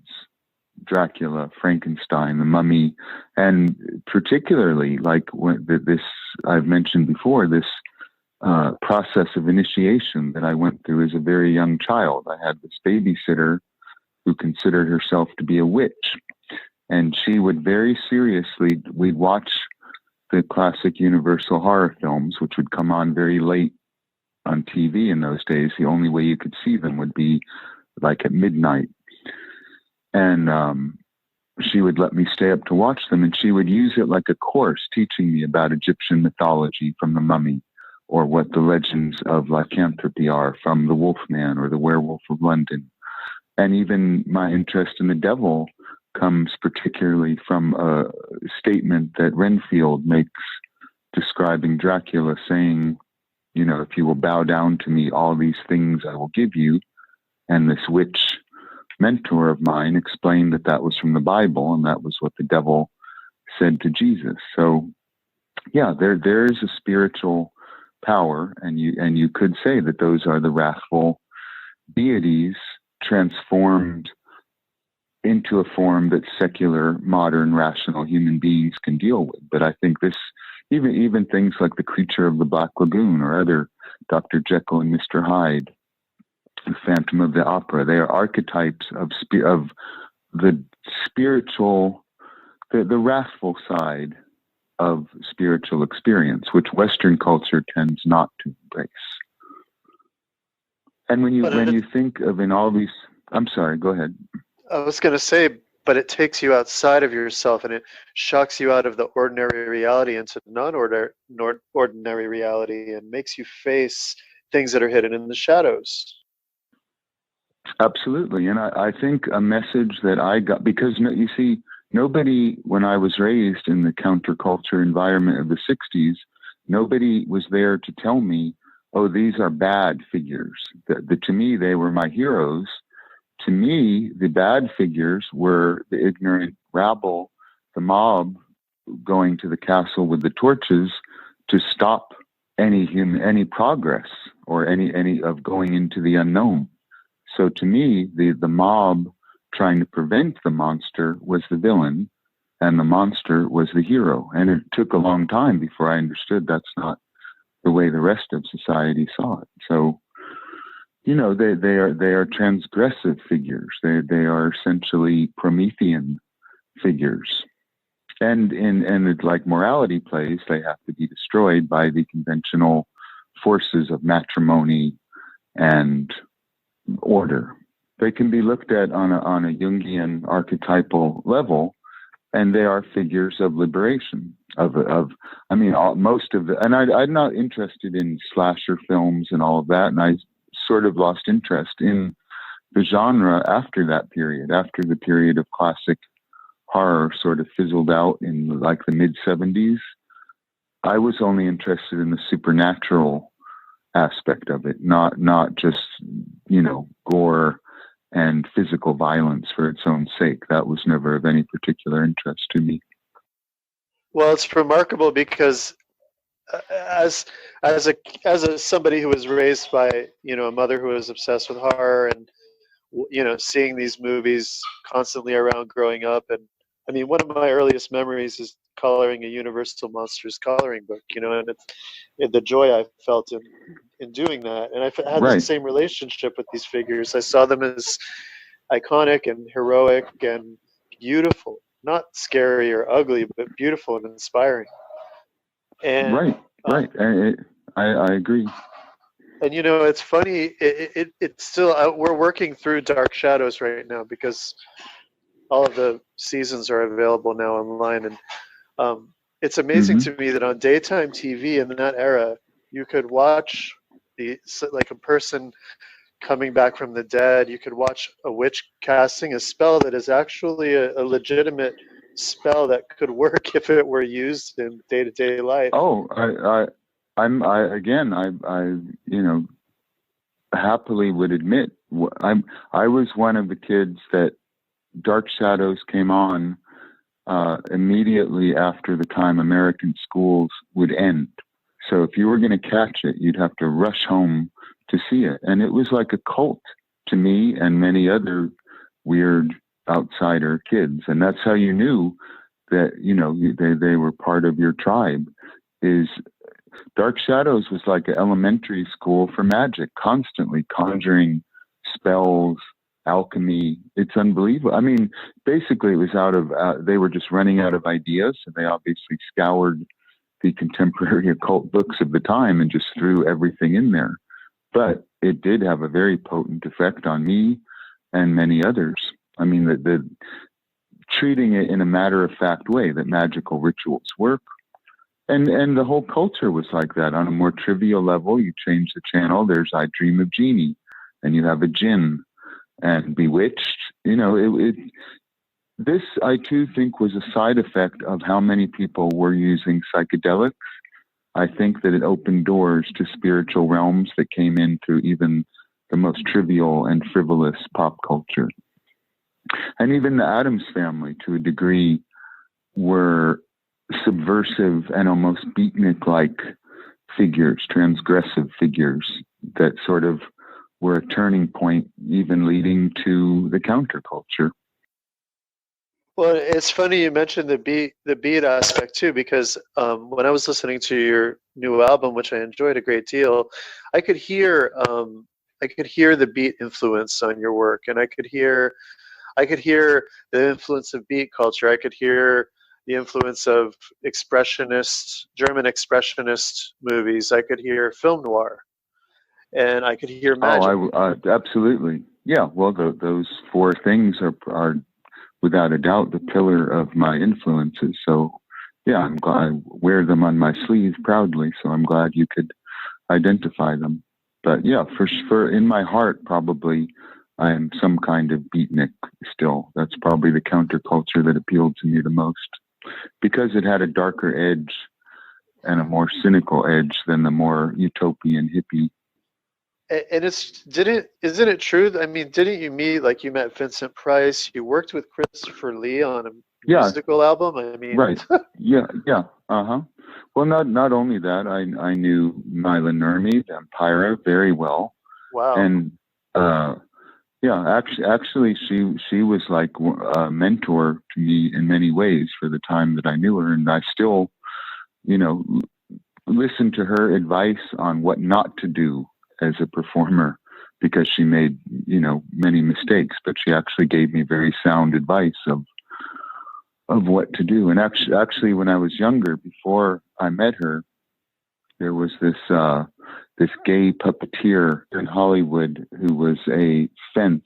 Dracula, Frankenstein, the Mummy, and particularly like this I've mentioned before, this process of initiation that I went through as a very young child. I had this babysitter who considered herself to be a witch, and she would very seriously, we'd watch the classic Universal horror films, which would come on very late on TV in those days. The only way you could see them would be like at midnight. And she would let me stay up to watch them, and she would use it like a course, teaching me about Egyptian mythology from the mummy, or what the legends of lycanthropy are from the Wolfman or the Werewolf of London. And even my interest in the devil comes particularly from a statement that Renfield makes describing Dracula, saying, you know, if you will bow down to me, all these things I will give you. And this witch mentor of mine explained that that was from the Bible, and that was what the devil said to Jesus. So yeah, there is a spiritual power, and you could say that those are the wrathful deities transformed into a form that secular, modern, rational human beings can deal with. But I think this, even things like the creature of the Black Lagoon, or other Dr. Jekyll and Mr. Hyde, the Phantom of the Opera, they are archetypes of the spiritual, the wrathful side of spiritual experience, which Western culture tends not to embrace. And when you think of in all these, I'm sorry, go ahead. I was going to say, but it takes you outside of yourself, and it shocks you out of the ordinary reality into non-ordinary reality, and makes you face things that are hidden in the shadows. Absolutely. And I think a message that I got, because you see, nobody, when I was raised in the counterculture environment of the 60s, nobody was there to tell me, oh, these are bad figures. To me, they were my heroes. To me, the bad figures were the ignorant rabble, the mob going to the castle with the torches to stop any progress or any of going into the unknown. So to me, the mob trying to prevent the monster was the villain, and the monster was the hero. And it took a long time before I understood that's not the way the rest of society saw it. So, you know, they are transgressive figures. They are essentially Promethean figures. And like morality plays, they have to be destroyed by the conventional forces of matrimony and order. They can be looked at on a Jungian archetypal level, and they are figures of liberation. Most of the, and I'm not interested in slasher films and all of that, and I sort of lost interest in the genre after that period, after the period of classic horror sort of fizzled out in like the mid-70s. I was only interested in the supernatural aspect of it, not just, you know, gore and physical violence for its own sake. That was never of any particular interest to me. Well, it's remarkable because as somebody who was raised by, you know, a mother who was obsessed with horror, and, you know, seeing these movies constantly around growing up, and I mean, one of my earliest memories is coloring a Universal Monsters coloring book, you know, and it's the joy I felt in doing that. And I had the same relationship with these figures. I saw them as iconic and heroic and beautiful, not scary or ugly, but beautiful and inspiring. And right. I agree. And, you know, it's funny, it's still, we're working through Dark Shadows right now because all of the seasons are available now online. And it's amazing to me that on daytime TV in that era, you could watch like a person coming back from the dead. You could watch a witch casting a spell that is actually a legitimate spell that could work if it were used in day-to-day life. Oh, I you know, happily would admit I was one of the kids that Dark Shadows came on immediately after the time American schools would end. So if you were going to catch it, you'd have to rush home to see it. And it was like a cult to me and many other weird outsider kids. And that's how you knew that, you know, they were part of your tribe, is Dark Shadows was like an elementary school for magic, constantly conjuring spells, alchemy. It's unbelievable. I mean, basically it was they were just running out of ideas, and they obviously scoured the contemporary occult books of the time and just threw everything in there. But it did have a very potent effect on me and many others. I mean, the treating it in a matter-of-fact way that magical rituals work. And the whole culture was like that. On a more trivial level, you change the channel, there's I Dream of Jeannie, and you have a jinn, and Bewitched. You know, this, I too think, was a side effect of how many people were using psychedelics. I think that it opened doors to spiritual realms that came in through even the most trivial and frivolous pop culture. And even the Addams Family, to a degree, were subversive and almost beatnik-like figures, transgressive figures that sort of were a turning point, even leading to the counterculture. Well, it's funny you mentioned the beat aspect too, because when I was listening to your new album, which I enjoyed a great deal, I could hear the beat influence on your work, and I could hear the influence of beat culture. I could hear the influence of German expressionist movies. I could hear film noir, and I could hear magic. Absolutely. Yeah. Well, those four things are without a doubt the pillar of my influences. So yeah, I'm glad I wear them on my sleeve proudly. So I'm glad you could identify them. But yeah, for in my heart, probably I am some kind of beatnik still. That's probably the counterculture that appealed to me the most, because it had a darker edge and a more cynical edge than the more utopian hippie. And isn't it true? I mean, didn't you met Vincent Price? You worked with Christopher Lee on a musical album. I mean, right? Yeah. Well, not only that, I knew Myla Nurmi, Vampira, very well. Wow. And actually, she was like a mentor to me in many ways for the time that I knew her, and I still, listen to her advice on what not to do as a performer, because she made, many mistakes, but she actually gave me very sound advice of what to do. And actually, when I was younger, before I met her, there was this gay puppeteer in Hollywood who was a fence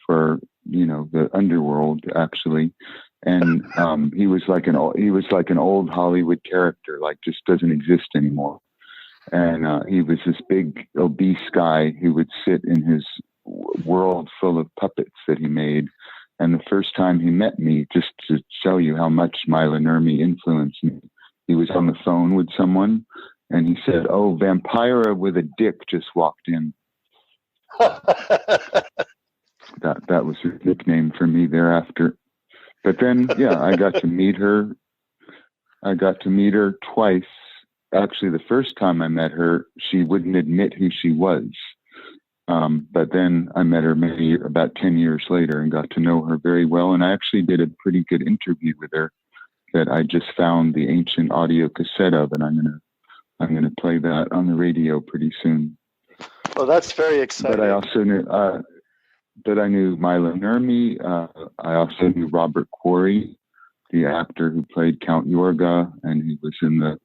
for, the underworld, actually. And he was like an old Hollywood character, like just doesn't exist anymore. And he was this big, obese guy who would sit in his world full of puppets that he made. And the first time he met me, just to show you how much Myla Nurmi influenced me, he was on the phone with someone, and he said, "Oh, Vampira with a dick just walked in." That was his nickname for me thereafter. But then, yeah, I got to meet her. I got to meet her twice. Actually, the first time I met her, she wouldn't admit who she was. But then I met her about 10 years later and got to know her very well. And I actually did a pretty good interview with her that I just found the ancient audio cassette of, and I'm gonna play that on the radio pretty soon. Well, that's very exciting. But I also knew, I knew Myla Nurmi. I also knew Robert Quarry, the actor who played Count Yorga, and he was in the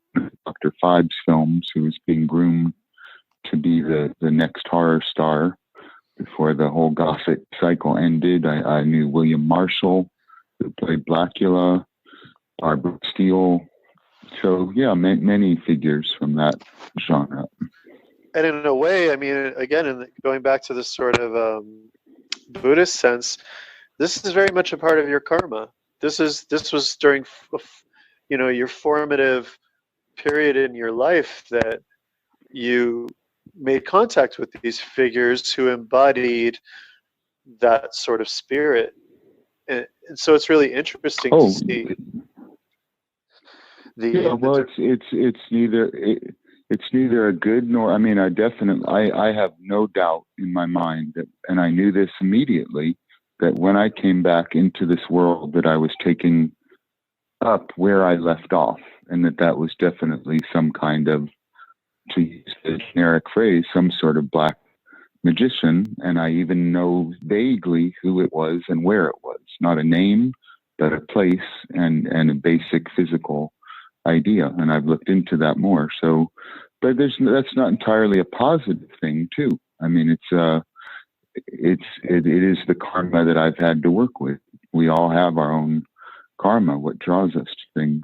Dr. Phibes films, who was being groomed to be the next horror star before the whole Gothic cycle ended. I knew William Marshall, who played Blackula, Barbara Steele. So, yeah, many figures from that genre. And in a way, I mean, again, going back to this sort of Buddhist sense, this is very much a part of your karma. This was during, your formative period in your life that you made contact with these figures who embodied that sort of spirit, and so it's really interesting to see. It's neither a good nor. I mean, I have no doubt in my mind that, and I knew this immediately, that when I came back into this world, that I was taking up where I left off, and that was definitely some kind of, to use the generic phrase, some sort of black magician. And I even know vaguely who it was and where it was. Not a name, but a place and a basic physical idea. And I've looked into that more. So, but that's not entirely a positive thing too. I mean, it is the karma that I've had to work with. We all have our own karma, what draws us to things.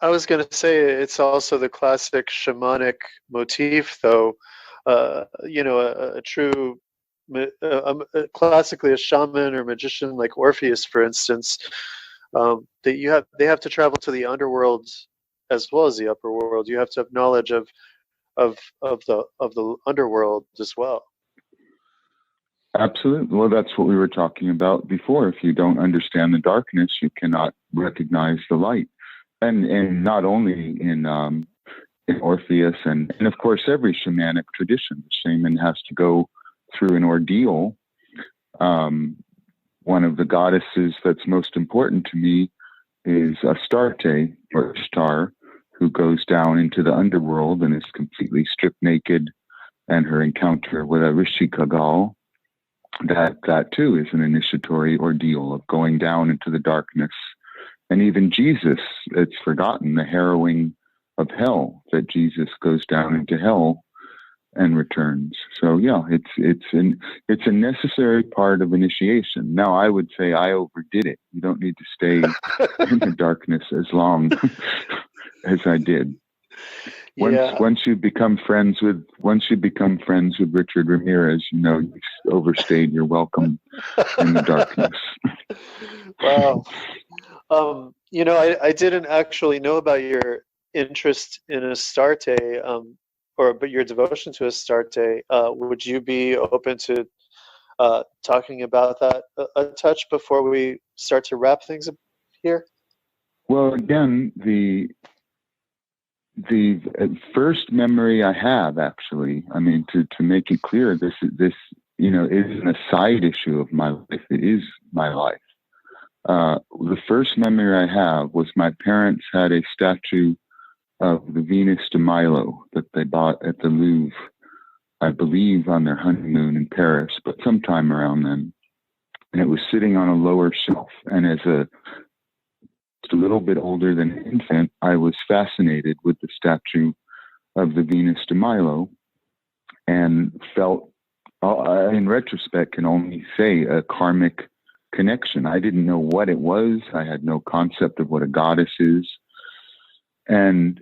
I was going to say it's also the classic shamanic motif, though. A true, classically a shaman or magician like Orpheus, for instance, they have to travel to the underworld as well as the upper world. You have to have knowledge of the underworld as well. Absolutely. Well, that's what we were talking about before. If you don't understand the darkness, you cannot recognize the light. And not only in Orpheus and of course every shamanic tradition, the shaman has to go through an ordeal. One of the goddesses that's most important to me is Astarte, or Ishtar, who goes down into the underworld and is completely stripped naked, and her encounter with a Rishikagal. That too is an initiatory ordeal of going down into the darkness. And even Jesus, it's forgotten, the harrowing of hell, that Jesus goes down into hell and returns. So yeah, it's a necessary part of initiation. Now, I would say I overdid it. You don't need to stay in the darkness as long as I did. Once you become friends with Richard Ramirez, you've overstayed your welcome in the darkness. Wow. I didn't actually know about your interest in Astarte, but your devotion to Astarte. Would you be open to talking about that a touch before we start to wrap things up here? Well, again, the first memory I have, actually, I mean, to make it clear, this isn't a side issue of my life. It is my life. The first memory I have was my parents had a statue of the Venus de Milo that they bought at the Louvre, I believe on their honeymoon in Paris, but sometime around then. And it was sitting on a lower shelf. And as just a little bit older than an infant, I was fascinated with the statue of the Venus de Milo and felt, in retrospect, can only say a karmic connection. I didn't know what it was. I had no concept of what a goddess is. And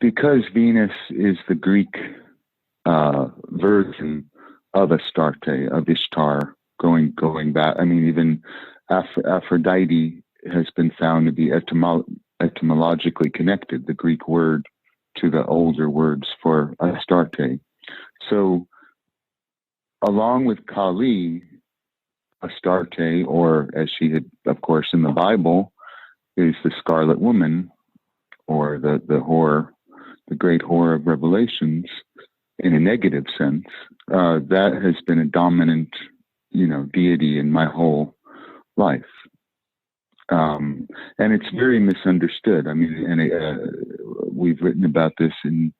because Venus is the Greek version of Astarte, of Ishtar, going back, I mean, even Aphrodite has been found to be etymologically connected, the Greek word, to the older words for Astarte. So, along with Kali, Astarte, or as she had, of course, in the Bible, is the Scarlet Woman, or the whore, the great whore of Revelations, in a negative sense. That has been a dominant, deity in my whole life. And it's very misunderstood. I mean, and we've written about this in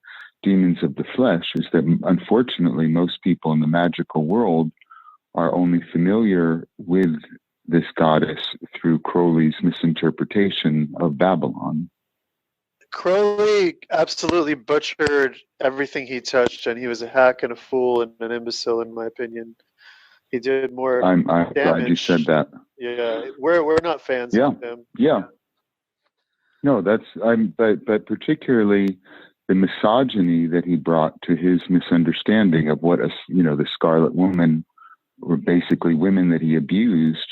Demons of the Flesh, is that unfortunately most people in the magical world are only familiar with this goddess through Crowley's misinterpretation of Babylon. Crowley absolutely butchered everything he touched, and he was a hack and a fool and an imbecile, in my opinion. He did more I'm damage. glad you said that. Yeah, we're not fans of him. Yeah. No, but particularly the misogyny that he brought to his misunderstanding of what the Scarlet Woman were basically women that he abused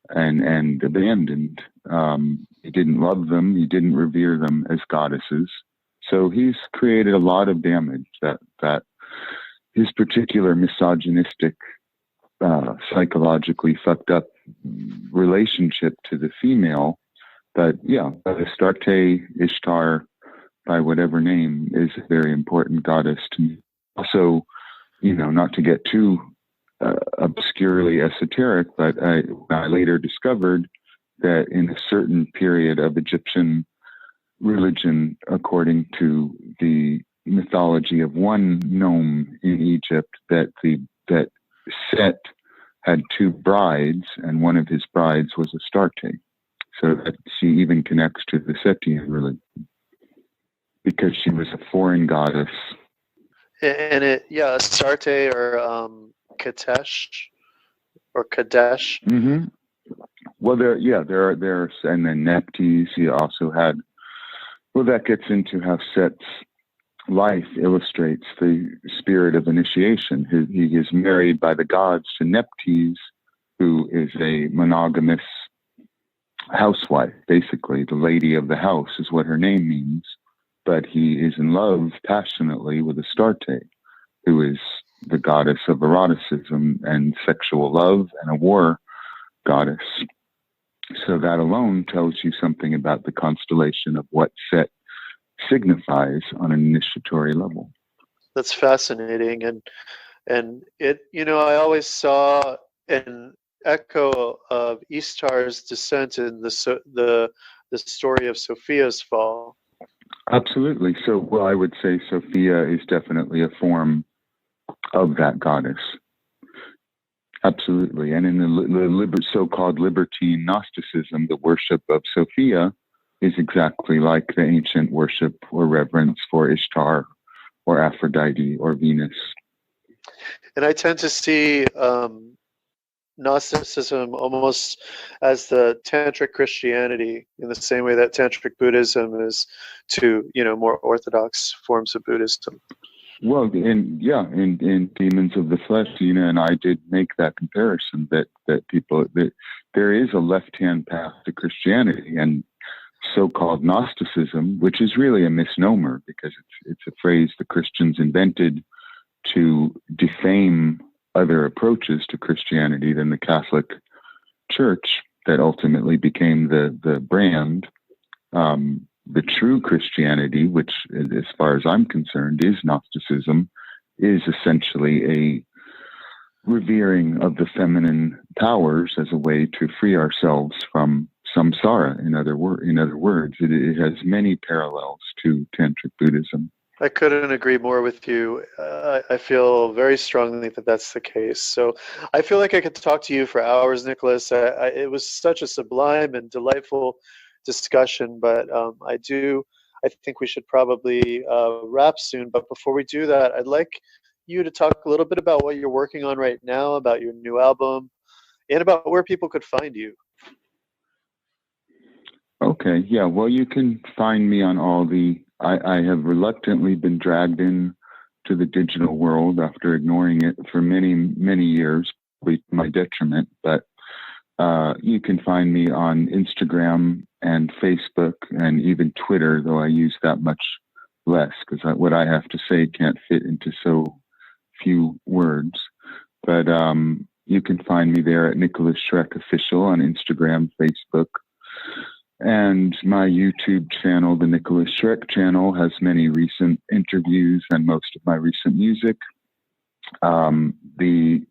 and abandoned. He didn't love them. He didn't revere them as goddesses. So he's created a lot of damage that his particular misogynistic, psychologically fucked up relationship to the female. But yeah, Astarte, Ishtar, by whatever name, is a very important goddess to me. Also, not to get too obscurely esoteric, but I later discovered that in a certain period of Egyptian religion, according to the mythology of one nome in Egypt, that Set had two brides, and one of his brides was Astarte. So that she even connects to the Setian religion because she was a foreign goddess. And Astarte or Katesh or Kadesh. Mm-hmm. Well, there, and then Nephthys. He also had. Well, that gets into how Set's life illustrates the spirit of initiation. He is married by the gods to Nephthys, who is a monogamous housewife. Basically, the lady of the house is what her name means. But he is in love passionately with Astarte, who is the goddess of eroticism and sexual love and a war goddess. So that alone tells you something about the constellation of what Set signifies on an initiatory level. That's fascinating, and it, I always saw an echo of Ishtar's descent in the story of Sophia's fall. Absolutely. So, well, I would say Sophia is definitely a form of that goddess. Absolutely. And in the so-called libertine Gnosticism, the worship of Sophia is exactly like the ancient worship or reverence for Ishtar or Aphrodite or Venus. And I tend to see Gnosticism almost as the tantric Christianity, in the same way that tantric Buddhism is to more orthodox forms of Buddhism. Well, in Demons of the Flesh, Dina and I did make that comparison that there is a left-hand path to Christianity, and so-called Gnosticism, which is really a misnomer because it's a phrase the Christians invented to defame other approaches to Christianity than the Catholic Church, that ultimately became the brand. The true Christianity, which, as far as I'm concerned, is Gnosticism, is essentially a revering of the feminine powers as a way to free ourselves from samsara. In other words, it has many parallels to Tantric Buddhism. I couldn't agree more with you. I feel very strongly that that's the case. So I feel like I could talk to you for hours, Nikolas. It was such a sublime and delightful discussion, but I think we should probably wrap soon. But before we do that, I'd like you to talk a little bit about what you're working on right now, about your new album, and about where people could find you. Okay, yeah. Well, you can find me on all the. I have reluctantly been dragged in to the digital world after ignoring it for many, many years, to my detriment. But you can find me on Instagram and Facebook and even Twitter, though I use that much less because what I have to say can't fit into so few words. But you can find me there at Nikolas Schreck Official on Instagram, Facebook. And my YouTube channel, the Nikolas Schreck channel, has many recent interviews and most of my recent music. The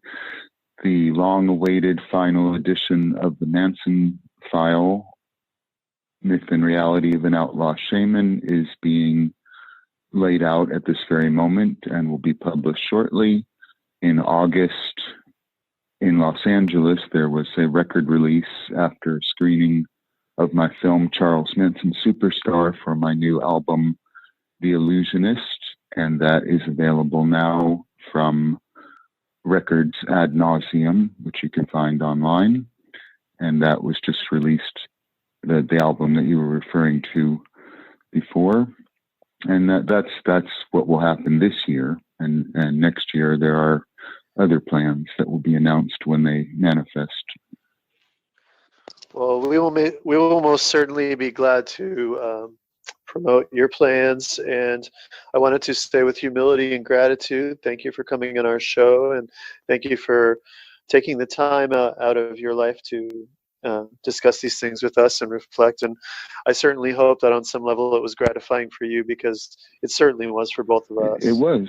long-awaited final edition of the Manson File, Myth and Reality of an Outlaw Shaman, is being laid out at this very moment and will be published shortly. In August, in Los Angeles, there was a record release after screening of my film Charles Manson Superstar for my new album, The Illusionist, and that is available now from Records Ad Nauseum, which you can find online. And that was just released, the album that you were referring to before. And that's what will happen this year. And next year there are other plans that will be announced when they manifest. Well, we will most certainly be glad to promote your plans, and I wanted to say with humility and gratitude, thank you for coming on our show, and thank you for taking the time out of your life to discuss these things with us and reflect. And I certainly hope that on some level it was gratifying for you, because it certainly was for both of us. It was.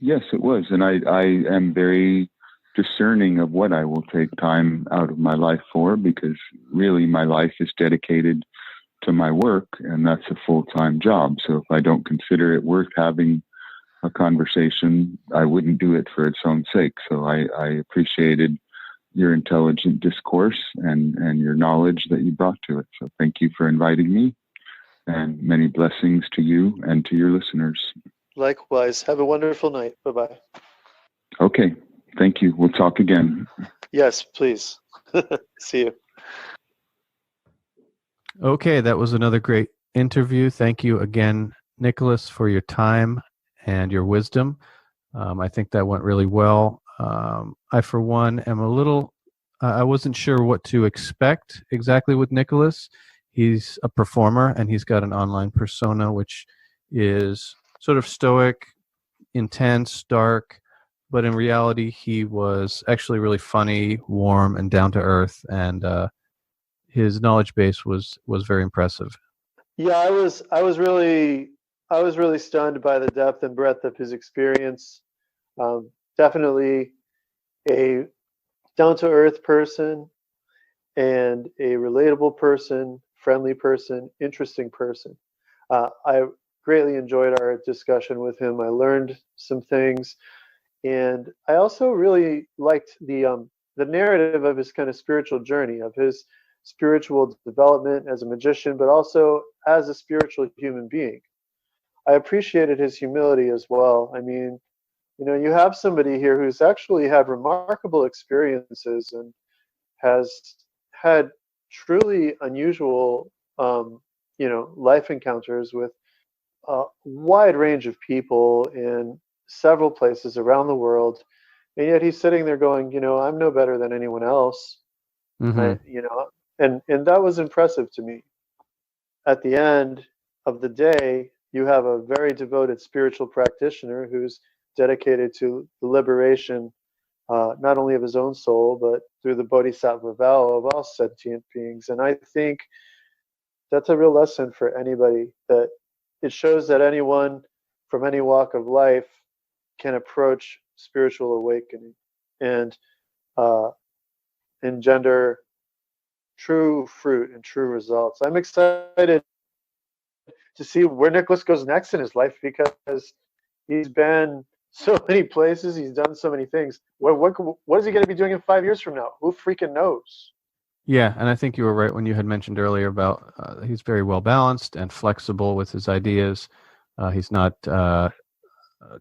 Yes, it was. And I am very discerning of what I will take time out of my life for, because really my life is dedicated to my work, and that's a full-time job. So if I don't consider it worth having a conversation, I wouldn't do it for its own sake. So I appreciated your intelligent discourse and your knowledge that you brought to it. So thank you for inviting me, and many blessings to you and to your listeners. Likewise. Have a wonderful night. Bye-bye. Okay. Thank you. We'll talk again. Yes, please. See you. Okay, that was another great interview. Thank you again, Nikolas, for your time and your wisdom. I think that went really well. I, for one, am a little, I wasn't sure what to expect exactly with Nikolas. He's a performer, and he's got an online persona, which is sort of stoic, intense, dark, but in reality, he was actually really funny, warm, and down to earth, and his knowledge base was very impressive. Yeah, I was really stunned by the depth and breadth of his experience. Definitely a down-to-earth person and a relatable person, friendly person, interesting person. I greatly enjoyed our discussion with him. I learned some things, and I also really liked the narrative of his kind of spiritual journey, of his spiritual development as a magician, but also as a spiritual human being. I appreciated his humility as well. I mean, you have somebody here who's actually had remarkable experiences and has had truly unusual, life encounters with a wide range of people in several places around the world. And yet he's sitting there going, I'm no better than anyone else. Mm-hmm. And that was impressive to me. At the end of the day, you have a very devoted spiritual practitioner who's dedicated to the liberation, not only of his own soul, but through the bodhisattva vow of all sentient beings. And I think that's a real lesson for anybody, that it shows that anyone from any walk of life can approach spiritual awakening and uh, engender true fruit and true results. I'm excited to see where Nicholas goes next in his life, because he's been so many places. He's done so many things. What is he going to be doing in 5 years from now? Who freaking knows? Yeah, and I think you were right when you had mentioned earlier about he's very well balanced and flexible with his ideas. He's not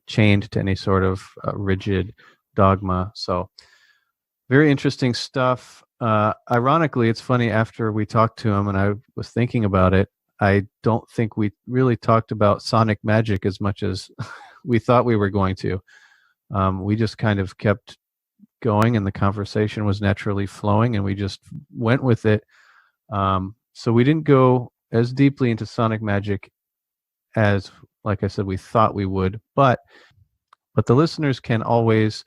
chained to any sort of rigid dogma. So very interesting stuff. Ironically, it's funny, after we talked to him and I was thinking about it, I don't think we really talked about sonic magic as much as we thought we were going to. We just kind of kept going, and the conversation was naturally flowing, and we just went with it. So we didn't go as deeply into sonic magic as, like I said, we thought we would. But the listeners can always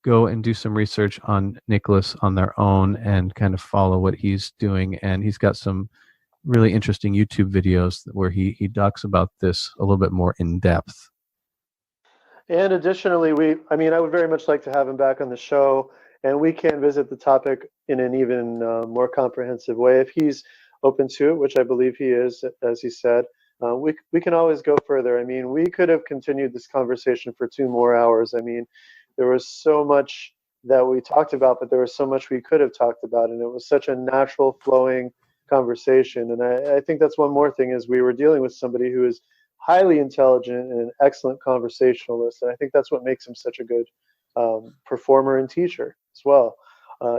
go and do some research on Nikolas on their own and kind of follow what he's doing. And he's got some really interesting YouTube videos where he talks about this a little bit more in depth. And additionally, I would very much like to have him back on the show, and we can visit the topic in an even more comprehensive way if he's open to it, which I believe he is, as he said. We can always go further. I mean, we could have continued this conversation for 2 more hours. I mean, there was so much that we talked about, but there was so much we could have talked about, and it was such a natural flowing conversation. And I think that's one more thing, is we were dealing with somebody who is highly intelligent and an excellent conversationalist, and I think that's what makes him such a good performer and teacher as well.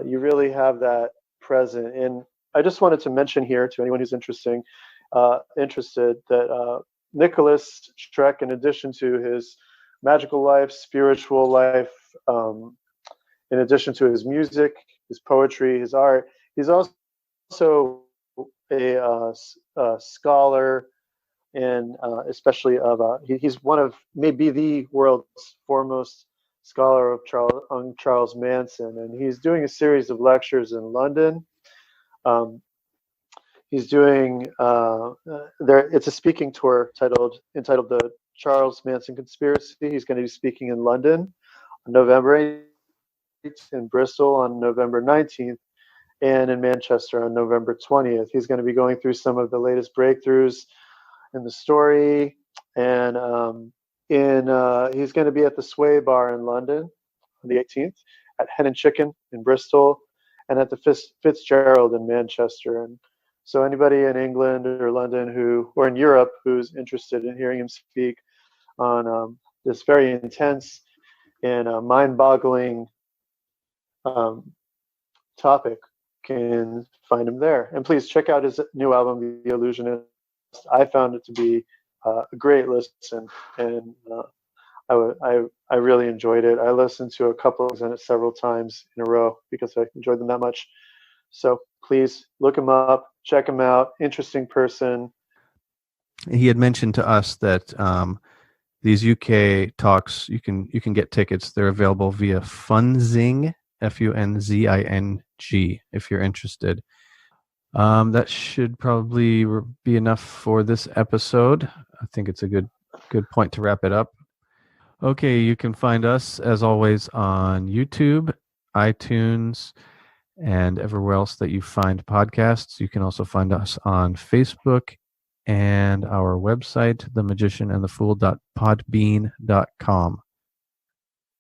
You really have that present. And I just wanted to mention here, to anyone who's interested, that Nikolas Schreck, in addition to his magical life, spiritual life, in addition to his music, his poetry, his art, he's also a scholar, and especially he's one of maybe the world's foremost scholar of Charles Manson, and he's doing a series of lectures in London. He's doing it's a speaking tour entitled the Charles Manson Conspiracy. He's going to be speaking in London on November in Bristol on November 19th, and in Manchester on November 20th. He's going to be going through some of the latest breakthroughs in the story, and he's going to be at the Sway Bar in London on the 18th, at Hen and Chicken in Bristol, and at the Fitzgerald in Manchester. And so anybody in England or London or in Europe who's interested in hearing him speak on this very intense and mind-boggling topic can find him there. And please check out his new album, The Illusionist. I found it to be a great listen, and I really enjoyed it. I listened to a couple of it several times in a row because I enjoyed them that much. So please look him up, check him out. Interesting person. He had mentioned to us that these UK talks, you can get tickets. They're available via Funzing, Funzing, if you're interested. That should probably be enough for this episode. I think it's a good point to wrap it up. Okay, you can find us, as always, on YouTube, iTunes, and everywhere else that you find podcasts. You can also find us on Facebook and our website, themagicianandthefool.podbean.com.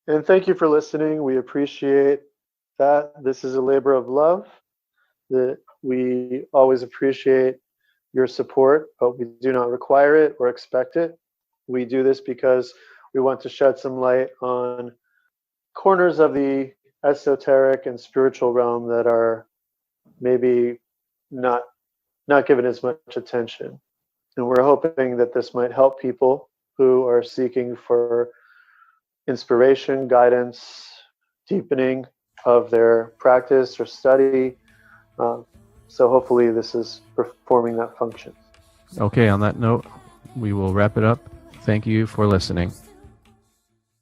And thank you for listening. We appreciate that. This is a labor of love. That we always appreciate your support, but we do not require it or expect it. We do this because we want to shed some light on corners of the esoteric and spiritual realm that are maybe not given as much attention. And we're hoping that this might help people who are seeking for inspiration, guidance, deepening of their practice or study. So hopefully this is performing that function. Okay, on that note, we will wrap it up. Thank you for listening.